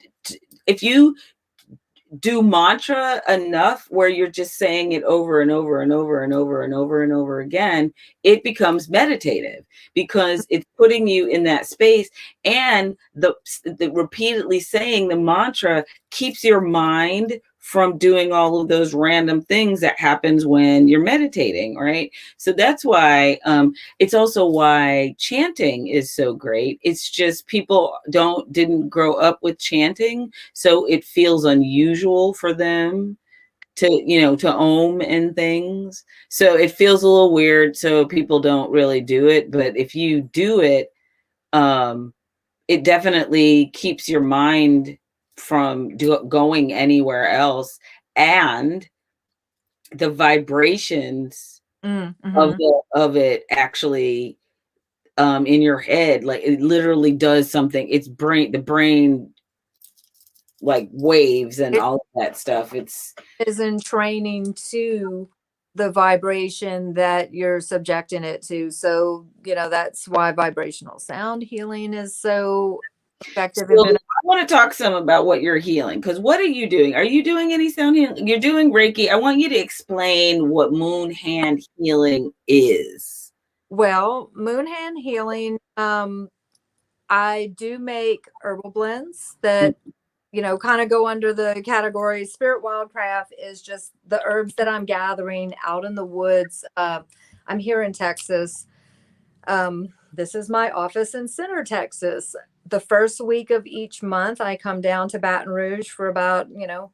if you do mantra enough where you're just saying it over and over and over and over and over and over again, it becomes meditative, because it's putting you in that space. And the repeatedly saying the mantra keeps your mind from doing all of those random things that happens when you're meditating, right? So that's why it's also why chanting is so great. It's just people didn't grow up with chanting, so it feels unusual for them to ohm and things. So it feels a little weird, so people don't really do it. But if you do it, it definitely keeps your mind from going anywhere else, and the vibrations Mm. of Hmm. it actually in your head, like, it literally does something. The brain, like, waves and It all of that stuff. It's is in training to the vibration that you're subjecting it to. So, that's why vibrational sound healing is so effective so and beneficial. I want to talk some about what you're healing, because what are you doing? Are you doing any sound healing? You're doing Reiki. I want you to explain what moon hand healing is. Well, moon hand healing, I do make herbal blends that, kind of go under the category spirit wildcraft is just the herbs that I'm gathering out in the woods. I'm here in Texas. This is my office in Center, Texas. The first week of each month, I come down to Baton Rouge for about,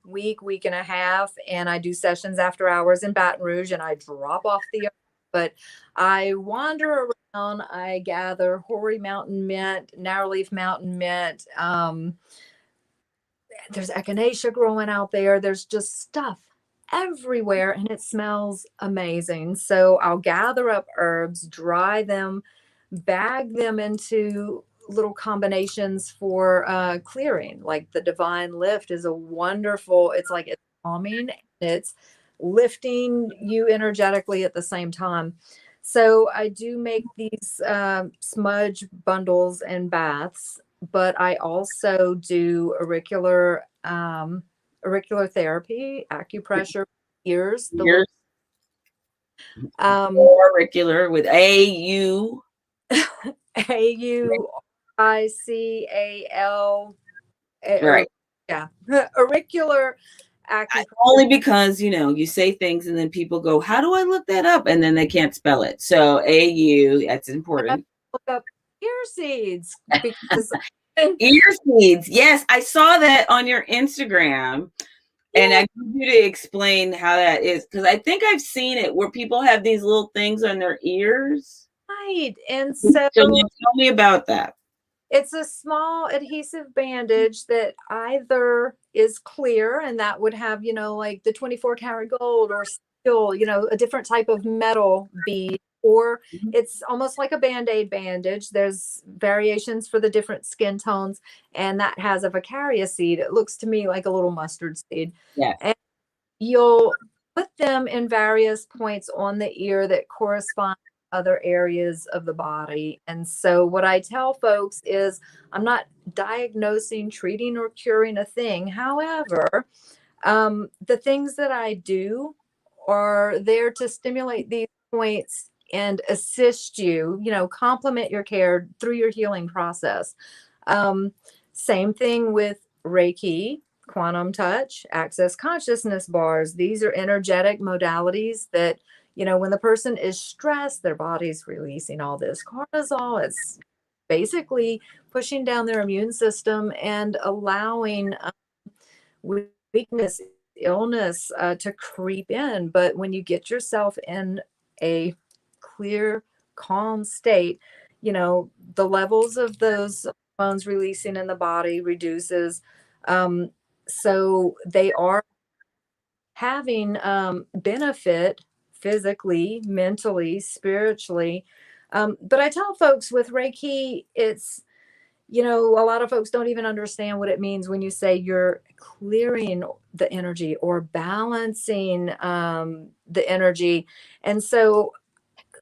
week and a half, and I do sessions after hours in Baton Rouge, and I drop off the earth. But I wander around. I gather hoary mountain mint, narrowleaf mountain mint. There's echinacea growing out there. There's just stuff everywhere, and it smells amazing. So I'll gather up herbs, dry them, bag them into little combinations for clearing. Like the Divine Lift is a wonderful, it's calming, it's lifting you energetically at the same time. So I do make these smudge bundles and baths, but I also do auricular therapy, acupressure, ears, the little Yours? Auricular with A-U. Aurical. Right. Yeah, auricular acupuncture. Only because, you say things and then people go, how do I look that up? And then they can't spell it. So A-U, that's important. Look up ear seeds because Ear seeds. Yes, I saw that on your Instagram. And I need you to explain how that is, because I think I've seen it where people have these little things on their ears. right. And so Tell me about that. it's a small adhesive bandage that either is clear, and that would have, like the 24 karat gold or steel, a different type of metal bead, or it's almost like a Band-Aid bandage. There's variations for the different skin tones, and that has a Vacaria seed. It looks to me like a little mustard seed. Yes. And you'll put them in various points on the ear that correspond to other areas of the body. And so what I tell folks is I'm not diagnosing, treating, or curing a thing. However, the things that I do are there to stimulate these points and assist you, complement your care through your healing process. Same thing with Reiki, quantum touch, access consciousness bars. These are energetic modalities that, when the person is stressed, their body's releasing all this cortisol. It's basically pushing down their immune system and allowing weakness, illness to creep in. But when you get yourself in a clear, calm state, the levels of those hormones releasing in the body reduces. So they are having benefit physically, mentally, spiritually. But I tell folks with Reiki, it's, a lot of folks don't even understand what it means when you say you're clearing the energy or balancing the energy. And so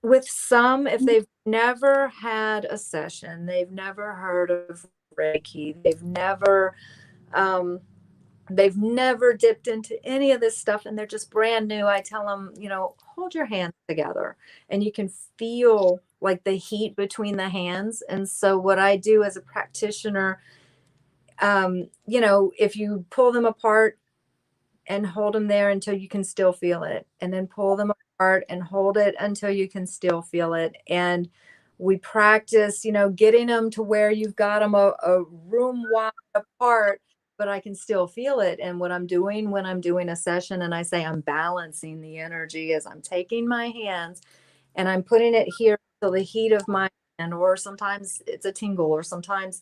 with some, if they've never had a session, they've never heard of Reiki, um, they've never dipped into any of this stuff, and they're just brand new, I tell them, hold your hands together and you can feel like the heat between the hands. And so what I do as a practitioner, if you pull them apart and hold them there until you can still feel it, and then pull them apart and hold it until you can still feel it. And we practice, getting them to where you've got them a room wide apart, but I can still feel it. And what I'm doing when I'm doing a session, and I say I'm balancing the energy, is I'm taking my hands and I'm putting it here to the heat of my hand, or sometimes it's a tingle, or sometimes,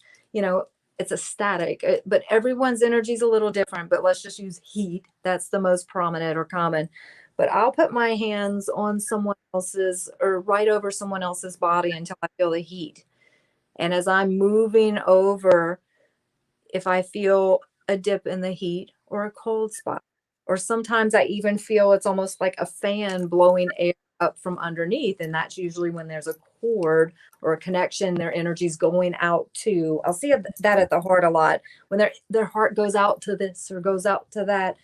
it's a static, but everyone's energy is a little different. But let's just use heat. That's the most prominent or common. But I'll put my hands on someone else's or right over someone else's body until I feel the heat. And as I'm moving over, if I feel a dip in the heat or a cold spot, or sometimes I even feel it's almost like a fan blowing air up from underneath. And that's usually when there's a cord or a connection, their energy's going out to. I'll see that at the heart a lot. When their heart goes out to this or goes out to that,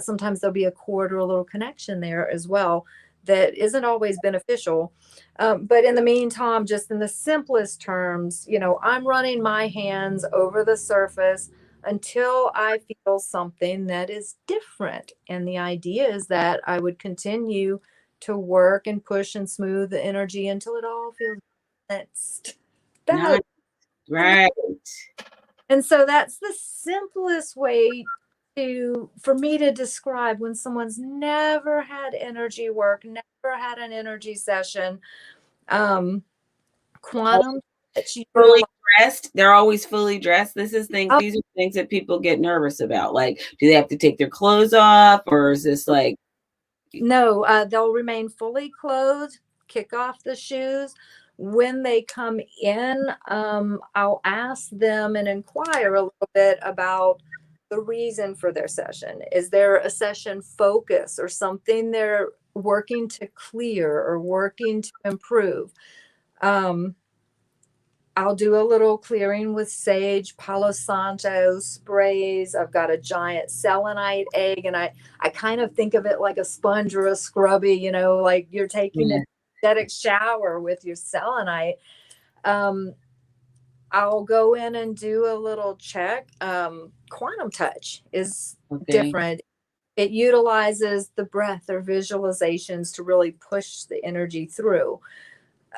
sometimes there'll be a cord or a little connection there as well that isn't always beneficial. But in the meantime, just in the simplest terms, I'm running my hands over the surface until I feel something that is different. And the idea is that I would continue to work and push and smooth the energy until it all feels balanced. Nice. Right. And so that's the simplest way for me to describe when someone's never had energy work, never had an energy session. Quantum touch, Fully dressed. They're always fully dressed. These are things that people get nervous about. Like, do they have to take their clothes off, or is this like? No, they'll remain fully clothed, kick off the shoes. When they come in, I'll ask them and inquire a little bit about the reason for their session. Is there a session focus or something they're working to clear or working to improve? I'll do a little clearing with sage, Palo Santo sprays. I've got a giant selenite egg, and I kind of think of it like a sponge or a scrubby, like you're taking Yeah. an energetic shower with your selenite. Um, I'll go in and do a little check. Quantum touch is Okay. different. It utilizes the breath or visualizations to really push the energy through.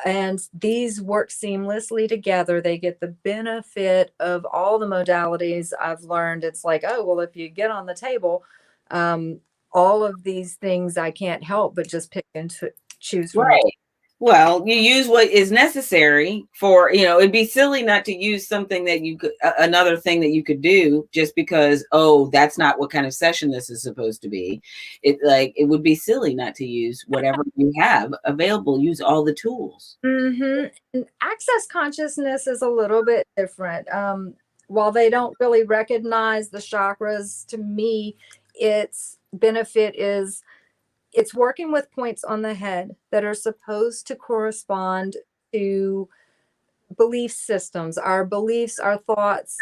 And these work seamlessly together. They get the benefit of all the modalities I've learned. It's like, oh, well, if you get on the table, um, all of these things I can't help but just pick and choose from the. Right. Well, you use what is necessary for, it'd be silly not to use something that you could, another thing that you could do just because, oh, that's not what kind of session this is supposed to be. It would be silly not to use whatever you have available, use all the tools. Mm-hmm. And access consciousness is a little bit different. While they don't really recognize the chakras, to me, its benefit is it's working with points on the head that are supposed to correspond to belief systems, our beliefs, our thoughts,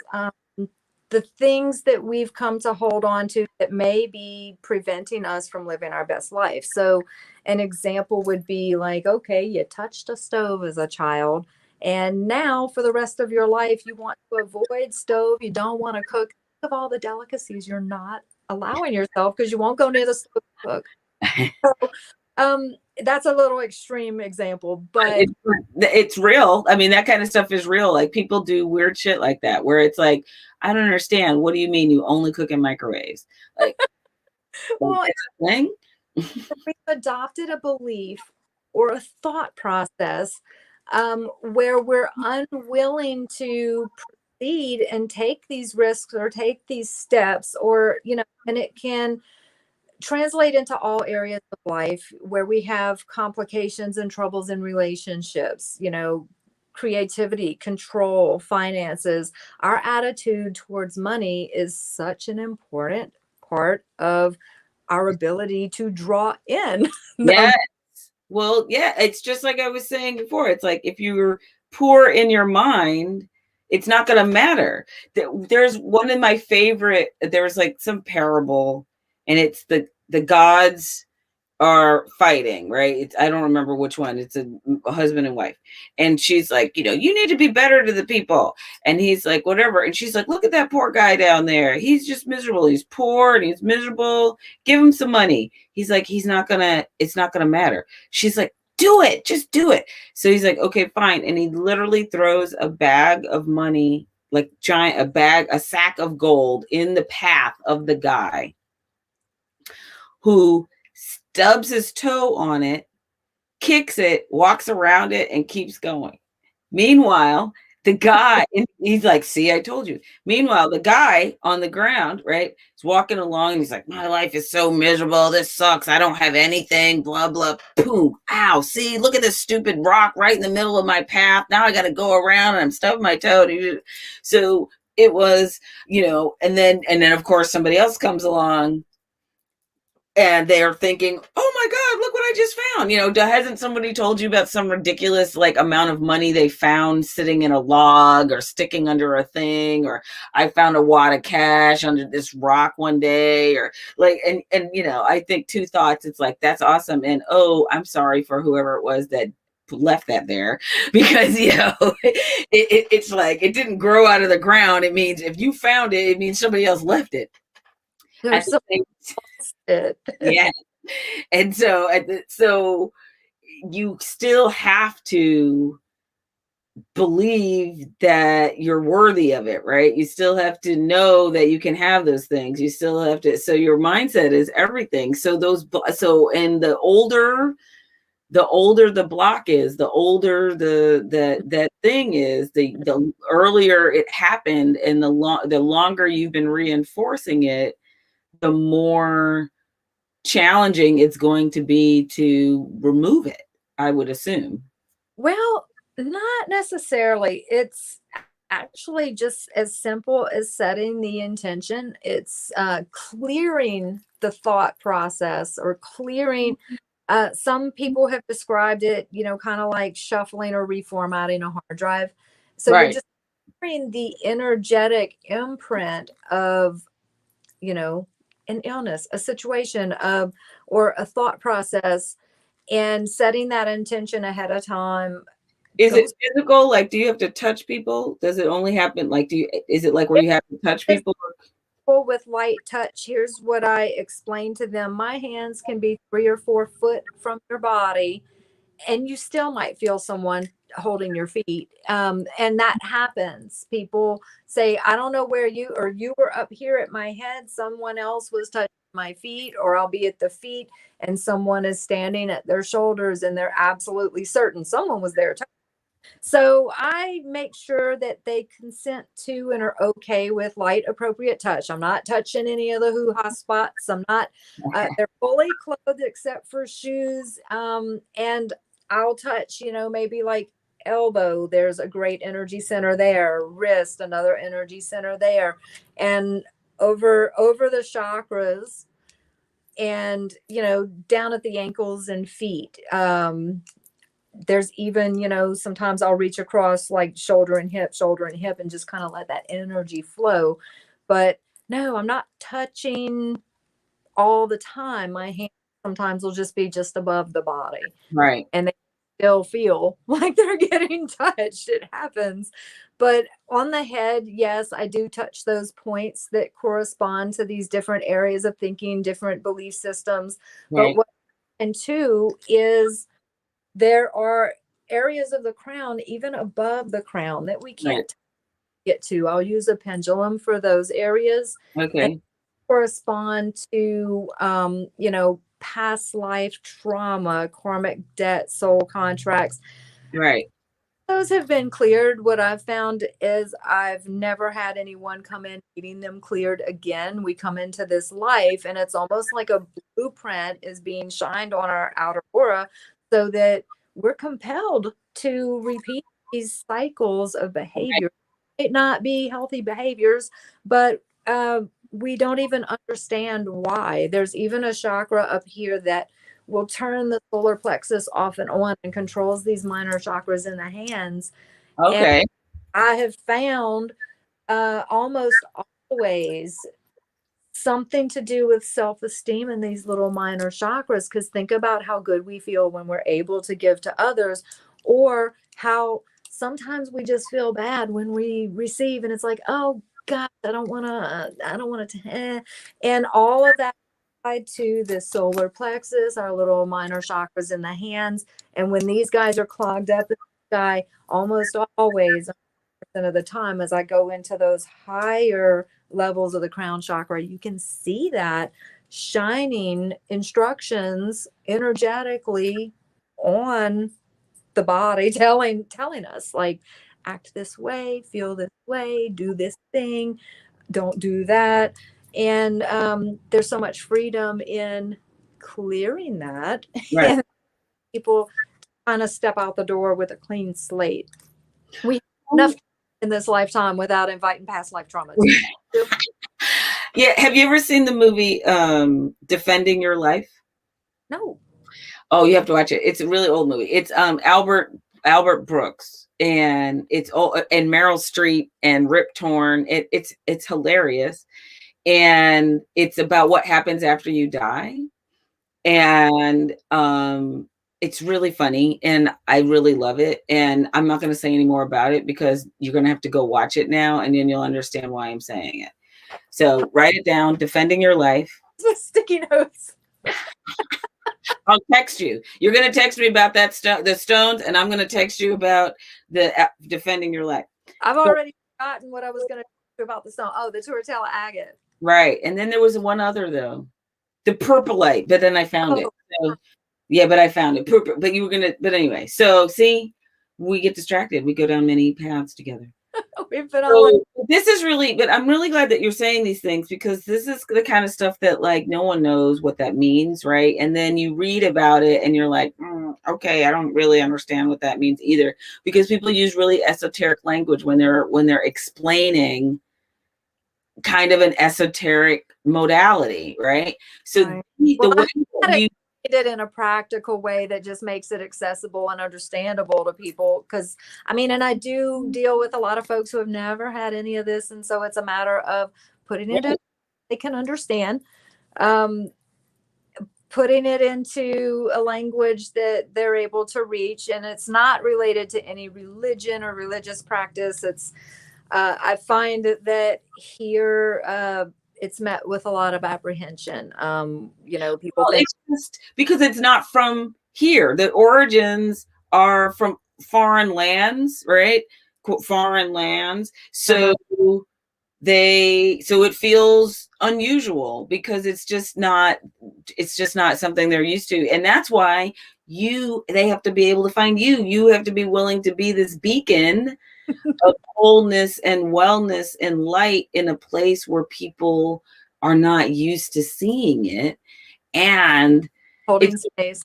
the things that we've come to hold on to that may be preventing us from living our best life. So, an example would be like, okay, you touched a stove as a child, and now for the rest of your life, you want to avoid stove, you don't want to cook. Think of all the delicacies you're not allowing yourself because you won't go near the stove to cook. So, that's a little extreme example, but It's real. I mean, that kind of stuff is real. Like people do weird shit like that, where it's like, I don't understand. What do you mean you only cook in microwaves? Like, well, that's a thing. we've adopted a belief or a thought process where we're unwilling to proceed and take these risks or take these steps, or and it can translate into all areas of life where we have complications and troubles in relationships, creativity, control, finances. Our attitude towards money is such an important part of our ability to draw in. Yeah. Well, yeah, it's just like I was saying before. It's like if you're poor in your mind, it's not going to matter. There's one of my favorite, there's like some parable, and it's the gods are fighting, right? I don't remember which one. It's a husband and wife. And she's like, you need to be better to the people. And he's like, whatever. And she's like, look at that poor guy down there. He's just miserable. He's poor and he's miserable. Give him some money. He's like, it's not gonna matter. She's like, do it, just do it. So he's like, okay, fine. And he literally throws a bag of money, like a sack of gold in the path of the guy who stubs his toe on it, kicks it, walks around it, and keeps going. Meanwhile, the guy, he's like, see, I told you. Meanwhile, the guy on the ground, right, is walking along and he's like, my life is so miserable. This sucks. I don't have anything, blah, blah, boom. Ow, see, look at this stupid rock right in the middle of my path. Now I got to go around and I'm stubbing my toe. So it was, and then of course somebody else comes along and they're thinking, oh my God, look what I just found. Hasn't somebody told you about some ridiculous like amount of money they found sitting in a log or sticking under a thing? Or I found a wad of cash under this rock one day, or like, and I think two thoughts. It's like, that's awesome. And oh, I'm sorry for whoever it was that left that there, because it's like it didn't grow out of the ground. It means if you found it, it means somebody else left it. there's so Yeah. And so you still have to believe that you're worthy of it, right? You still have to know that you can have those things. You still have to, so your mindset is everything. And the older the block is, the older that thing is, the earlier it happened, and the longer you've been reinforcing it, the more challenging it's going to be to remove it, I would assume. Well, not necessarily. It's actually just as simple as setting the intention. It's clearing the thought process or clearing. Some people have described it, kind of like shuffling or reformatting a hard drive. So you're Right. just carrying the energetic imprint of, you know, an illness, a situation of, or a thought process, and setting that intention ahead of time Is it goes. physical? Like, do you have to touch people? Does it only happen like is it like where you have to touch It's people? with light touch. Here's what I explain to them. My hands can be 3 or 4 foot from your body, and you still might feel someone holding your feet. And that happens. People say, I don't know where you, or you were up here at my head, someone else was touching my feet, or I'll be at the feet and someone is standing at their shoulders and they're absolutely certain someone was there. So I make sure that they consent to and are okay with light appropriate touch. I'm not touching any of the hoo-ha spots. I'm not, they're fully clothed except for shoes. And I'll touch, maybe like elbow, there's a great energy center there, wrist, another energy center there. And over the chakras, and down at the ankles and feet. There's even, sometimes I'll reach across like shoulder and hip, and just kind of let that energy flow. But no, I'm not touching all the time. My hands sometimes will just be just above the body. Right. And they still feel like they're getting touched. It happens. But on the head, yes, I do touch those points that correspond to these different areas of thinking, different belief systems. Right. But and two is, there are areas of the crown, even above the crown, that we can't get to. I'll use a pendulum for those areas. Okay. And correspond to, past life trauma, karmic debt, soul contracts. Right. Those have been cleared. What I've found is I've never had anyone come in needing them cleared again. We come into this life and it's almost like a blueprint is being shined on our outer aura, so that we're compelled to repeat these cycles of behavior. It might not be healthy behaviors, but we don't even understand why. There's even a chakra up here that will turn the solar plexus off and on and controls these minor chakras in the hands. Okay. And I have found almost always something to do with self-esteem in these little minor chakras, because think about how good we feel when we're able to give to others, or how sometimes we just feel bad when we receive and it's like, oh God, I don't want to, and all of that to the solar plexus, our little minor chakras in the hands. And when these guys are clogged up in the sky, almost always of the time, as I go into those higher levels of the crown chakra, you can see that shining instructions energetically on the body, telling us like, act this way, feel this way, do this thing, don't do that. And there's so much freedom in clearing that. Right. And people kind of step out the door with a clean slate. We have enough in this lifetime without inviting past life trauma. Yeah. Have you ever seen the movie Defending Your Life? No. Oh, you have to watch it. It's a really old movie. It's Albert Brooks, and it's and Meryl Streep and Rip Torn. It's hilarious, and it's about what happens after you die, and it's really funny, and I really love it. And I'm not going to say any more about it because you're going to have to go watch it now, and then you'll understand why I'm saying it. So write it down. Defending Your Life. Sticky notes. I'll text you. You're going to text me about the stones, and I'm going to text you about the Defending Your Life. I've already forgotten what I was going to do about the stone. Oh, the Turritella agate. Right. And then there was one other, though. The purpleite, but then I found it. So, yeah, but I found it. But you were going to, but anyway. So, see, we get distracted. We go down many paths together. We've been on. This is really, but I'm really glad that you're saying these things, because this is the kind of stuff that like no one knows what that means, right? And then you read about it and you're like, okay, I don't really understand what that means either, because people use really esoteric language when they're explaining kind of an esoteric modality, right? So Right. the way that you it in a practical way that just makes it accessible and understandable to people. Because I mean, and I do deal with a lot of folks who have never had any of this, and so it's a matter of putting it in they can understand, um, putting it into a language that they're able to reach, and it's not related to any religion or religious practice. It's I find that here it's met with a lot of apprehension. People Well, think, it's just because it's not from here. The origins are from foreign lands, right? Foreign lands. So so it feels unusual because it's just not something they're used to. And that's why they have to be able to find you. You have to be willing to be this beacon of wholeness and wellness and light in a place where people are not used to seeing it. And holding it's space.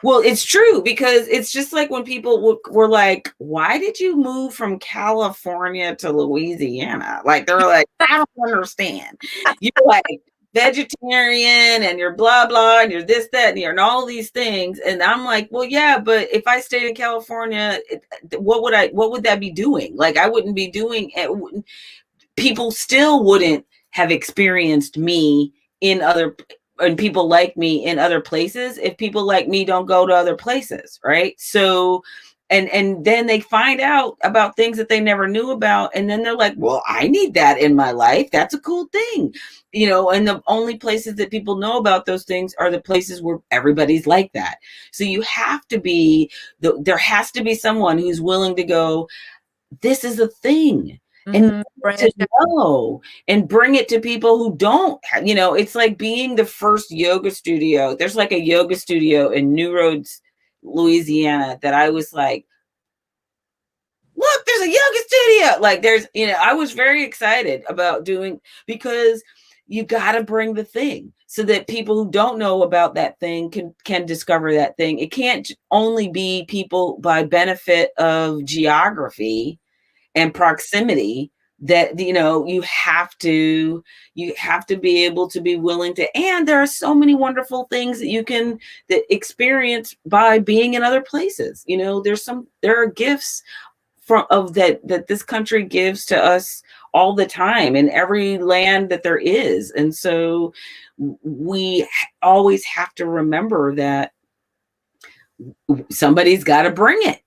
well, it's true, because it's just like when people were like, why did you move from California to Louisiana? Like, they're like, I don't understand. You're like vegetarian and you're blah, blah, and you're this, that, and you're and all these things. And I'm like, well, yeah, but if I stayed in California, what would that be doing? Like, I wouldn't be doing it. People still wouldn't have experienced me and people like me in other places if people like me don't go to other places, right? So and then they find out about things that they never knew about, and then they're like, well, I need that in my life. That's a cool thing. And the only places that people know about those things are the places where everybody's like that. So you have to be there has to be someone who's willing to go, this is a thing. And to know and bring it to people who don't, it's like being the first yoga studio. There's like a yoga studio in New Roads, Louisiana, that I was like, look, there's a yoga studio. Like, I was very excited about doing, because you got to bring the thing so that people who don't know about that thing can discover that thing. It can't only be people by benefit of geography and proximity. That you have to be able to be willing to, and there are so many wonderful things that you can experience by being in other places. There are gifts that this country gives to us all the time in every land that there is. And so we always have to remember that somebody's got to bring it.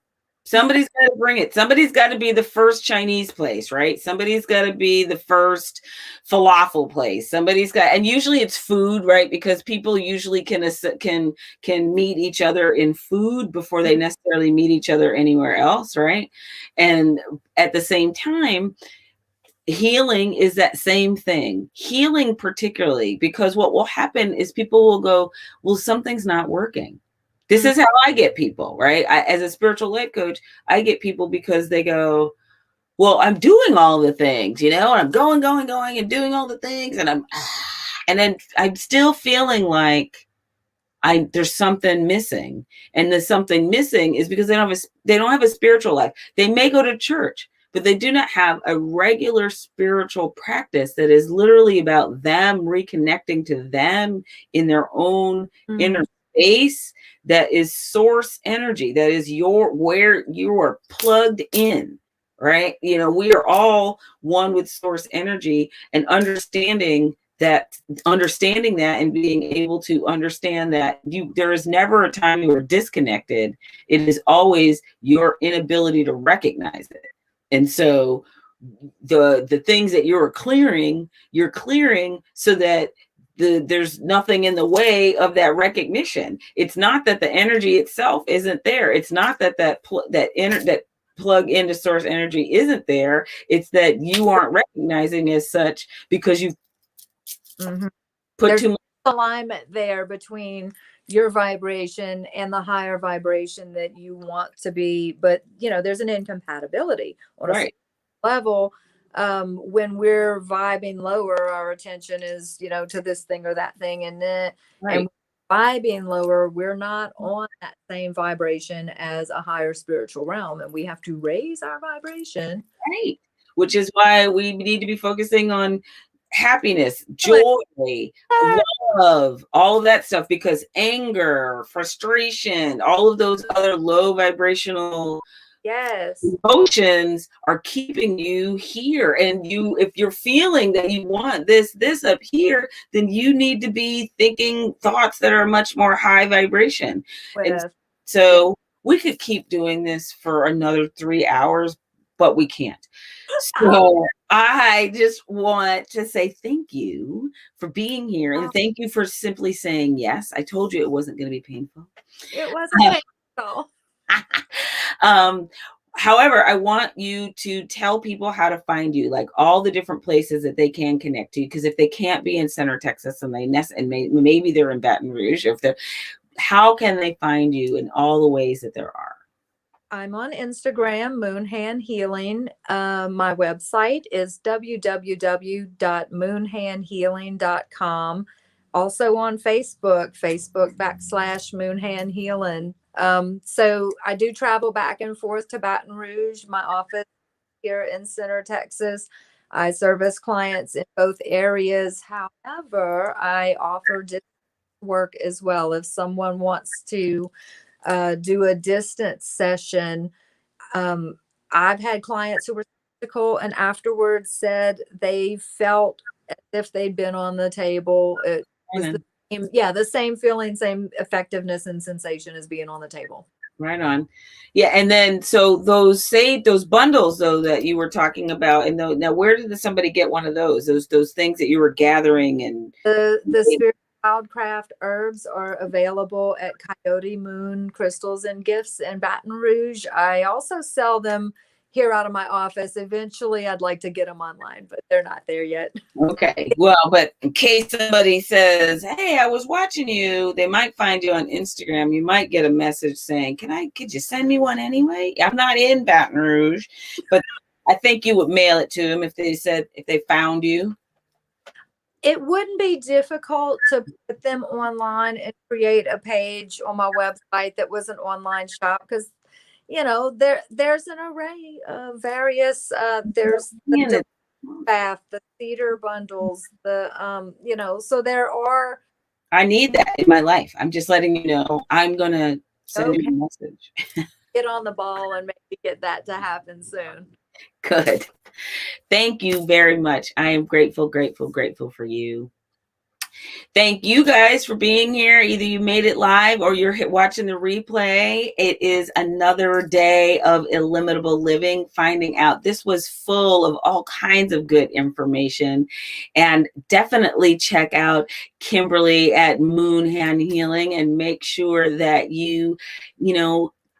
Somebody's got to bring it. Somebody's got to be the first Chinese place, right? Somebody's got to be the first falafel place. And usually it's food, right? Because people usually can meet each other in food before they necessarily meet each other anywhere else, right? And at the same time, healing is that same thing. Healing, particularly, because what will happen is people will go, well, something's not working. This is how I get people, right? As a spiritual life coach, I get people because they go, well, I'm doing all the things, and I'm going and doing all the things. And then I'm still feeling like there's something missing. And the something missing is because they don't have a spiritual life. They may go to church, but they do not have a regular spiritual practice that is literally about them reconnecting to them in their own inner space. That is source energy. That is where you are plugged in, right? We are all one with source energy, and understanding that and being able to understand that there is never a time you are disconnected. It is always your inability to recognize it. And so the things that you're clearing so that there's nothing in the way of that recognition. It's not that the energy itself isn't there. It's not that plug into source energy isn't there. It's that you aren't recognizing as such because you've put too much alignment there between your vibration and the higher vibration that you want to be. But there's an incompatibility on a level. When we're vibing lower, our attention is, to this thing or that thing. And then and vibing lower, we're not on that same vibration as a higher spiritual realm. And we have to raise our vibration. Right. Which is why we need to be focusing on happiness, joy, love, all of that stuff, because anger, frustration, all of those other low vibrational Yes. emotions are keeping you here. And if you're feeling that you want this up here, then you need to be thinking thoughts that are much more high vibration. And With yeah. so we could keep doing this for another 3 hours, but we can't. So I just want to say thank you for being here, and thank you for simply saying yes. I told you it wasn't going to be painful. It wasn't painful. um, However, I want you to tell people how to find you, like all the different places that they can connect to. Because if they can't be in Center, Texas, and maybe they're in Baton Rouge, how can they find you in all the ways that there are? I'm on Instagram, Moonhand Healing. My website is www.moonhandhealing.com. Also on Facebook /Moonhand Healing. So I do travel back and forth to Baton Rouge, my office here in Center, Texas. I service clients in both areas. However, I offer distance work as well. If someone wants to do a distance session, I've had clients who were skeptical and afterwards said they felt as if they'd been on the table. It was the same feeling, same effectiveness and sensation as being on the table. Right on. Yeah. And then, so those bundles though, that you were talking about, and now where did somebody get one of those things that you were gathering? And the spirit wildcraft herbs are available at Coyote Moon Crystals and Gifts in Baton Rouge. I also sell them here out of my office. Eventually I'd like to get them online, but they're not there yet. Okay. Well, but in case somebody says, hey, I was watching you, they might find you on Instagram. You might get a message saying, could you send me one anyway? I'm not in Baton Rouge, but I think you would mail it to them if they found you. It wouldn't be difficult to put them online and create a page on my website that was an online shop, because there's an array of various there's the bath, the cedar bundles, so there are. I need that in my life. I'm just letting you know. I'm gonna send you a message. Get on the ball and maybe get that to happen soon. Good. Thank you very much. I am grateful for you. Thank you guys for being here. Either you made it live or you're watching the replay. It is another day of Illimitable Living, finding out. This was full of all kinds of good information. And definitely check out Kimberly at Moonhand Healing and make sure that you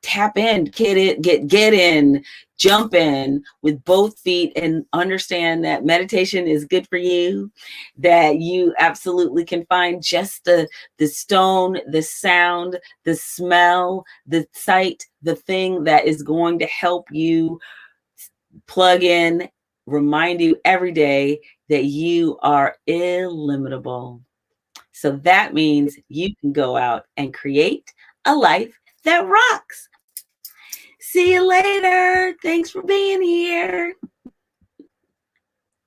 tap in, get in, jump in with both feet, and understand that meditation is good for you, that you absolutely can find just the stone, the sound, the smell, the sight, the thing that is going to help you plug in, remind you every day that you are illimitable. So that means you can go out and create a life that rocks. See you later. Thanks for being here.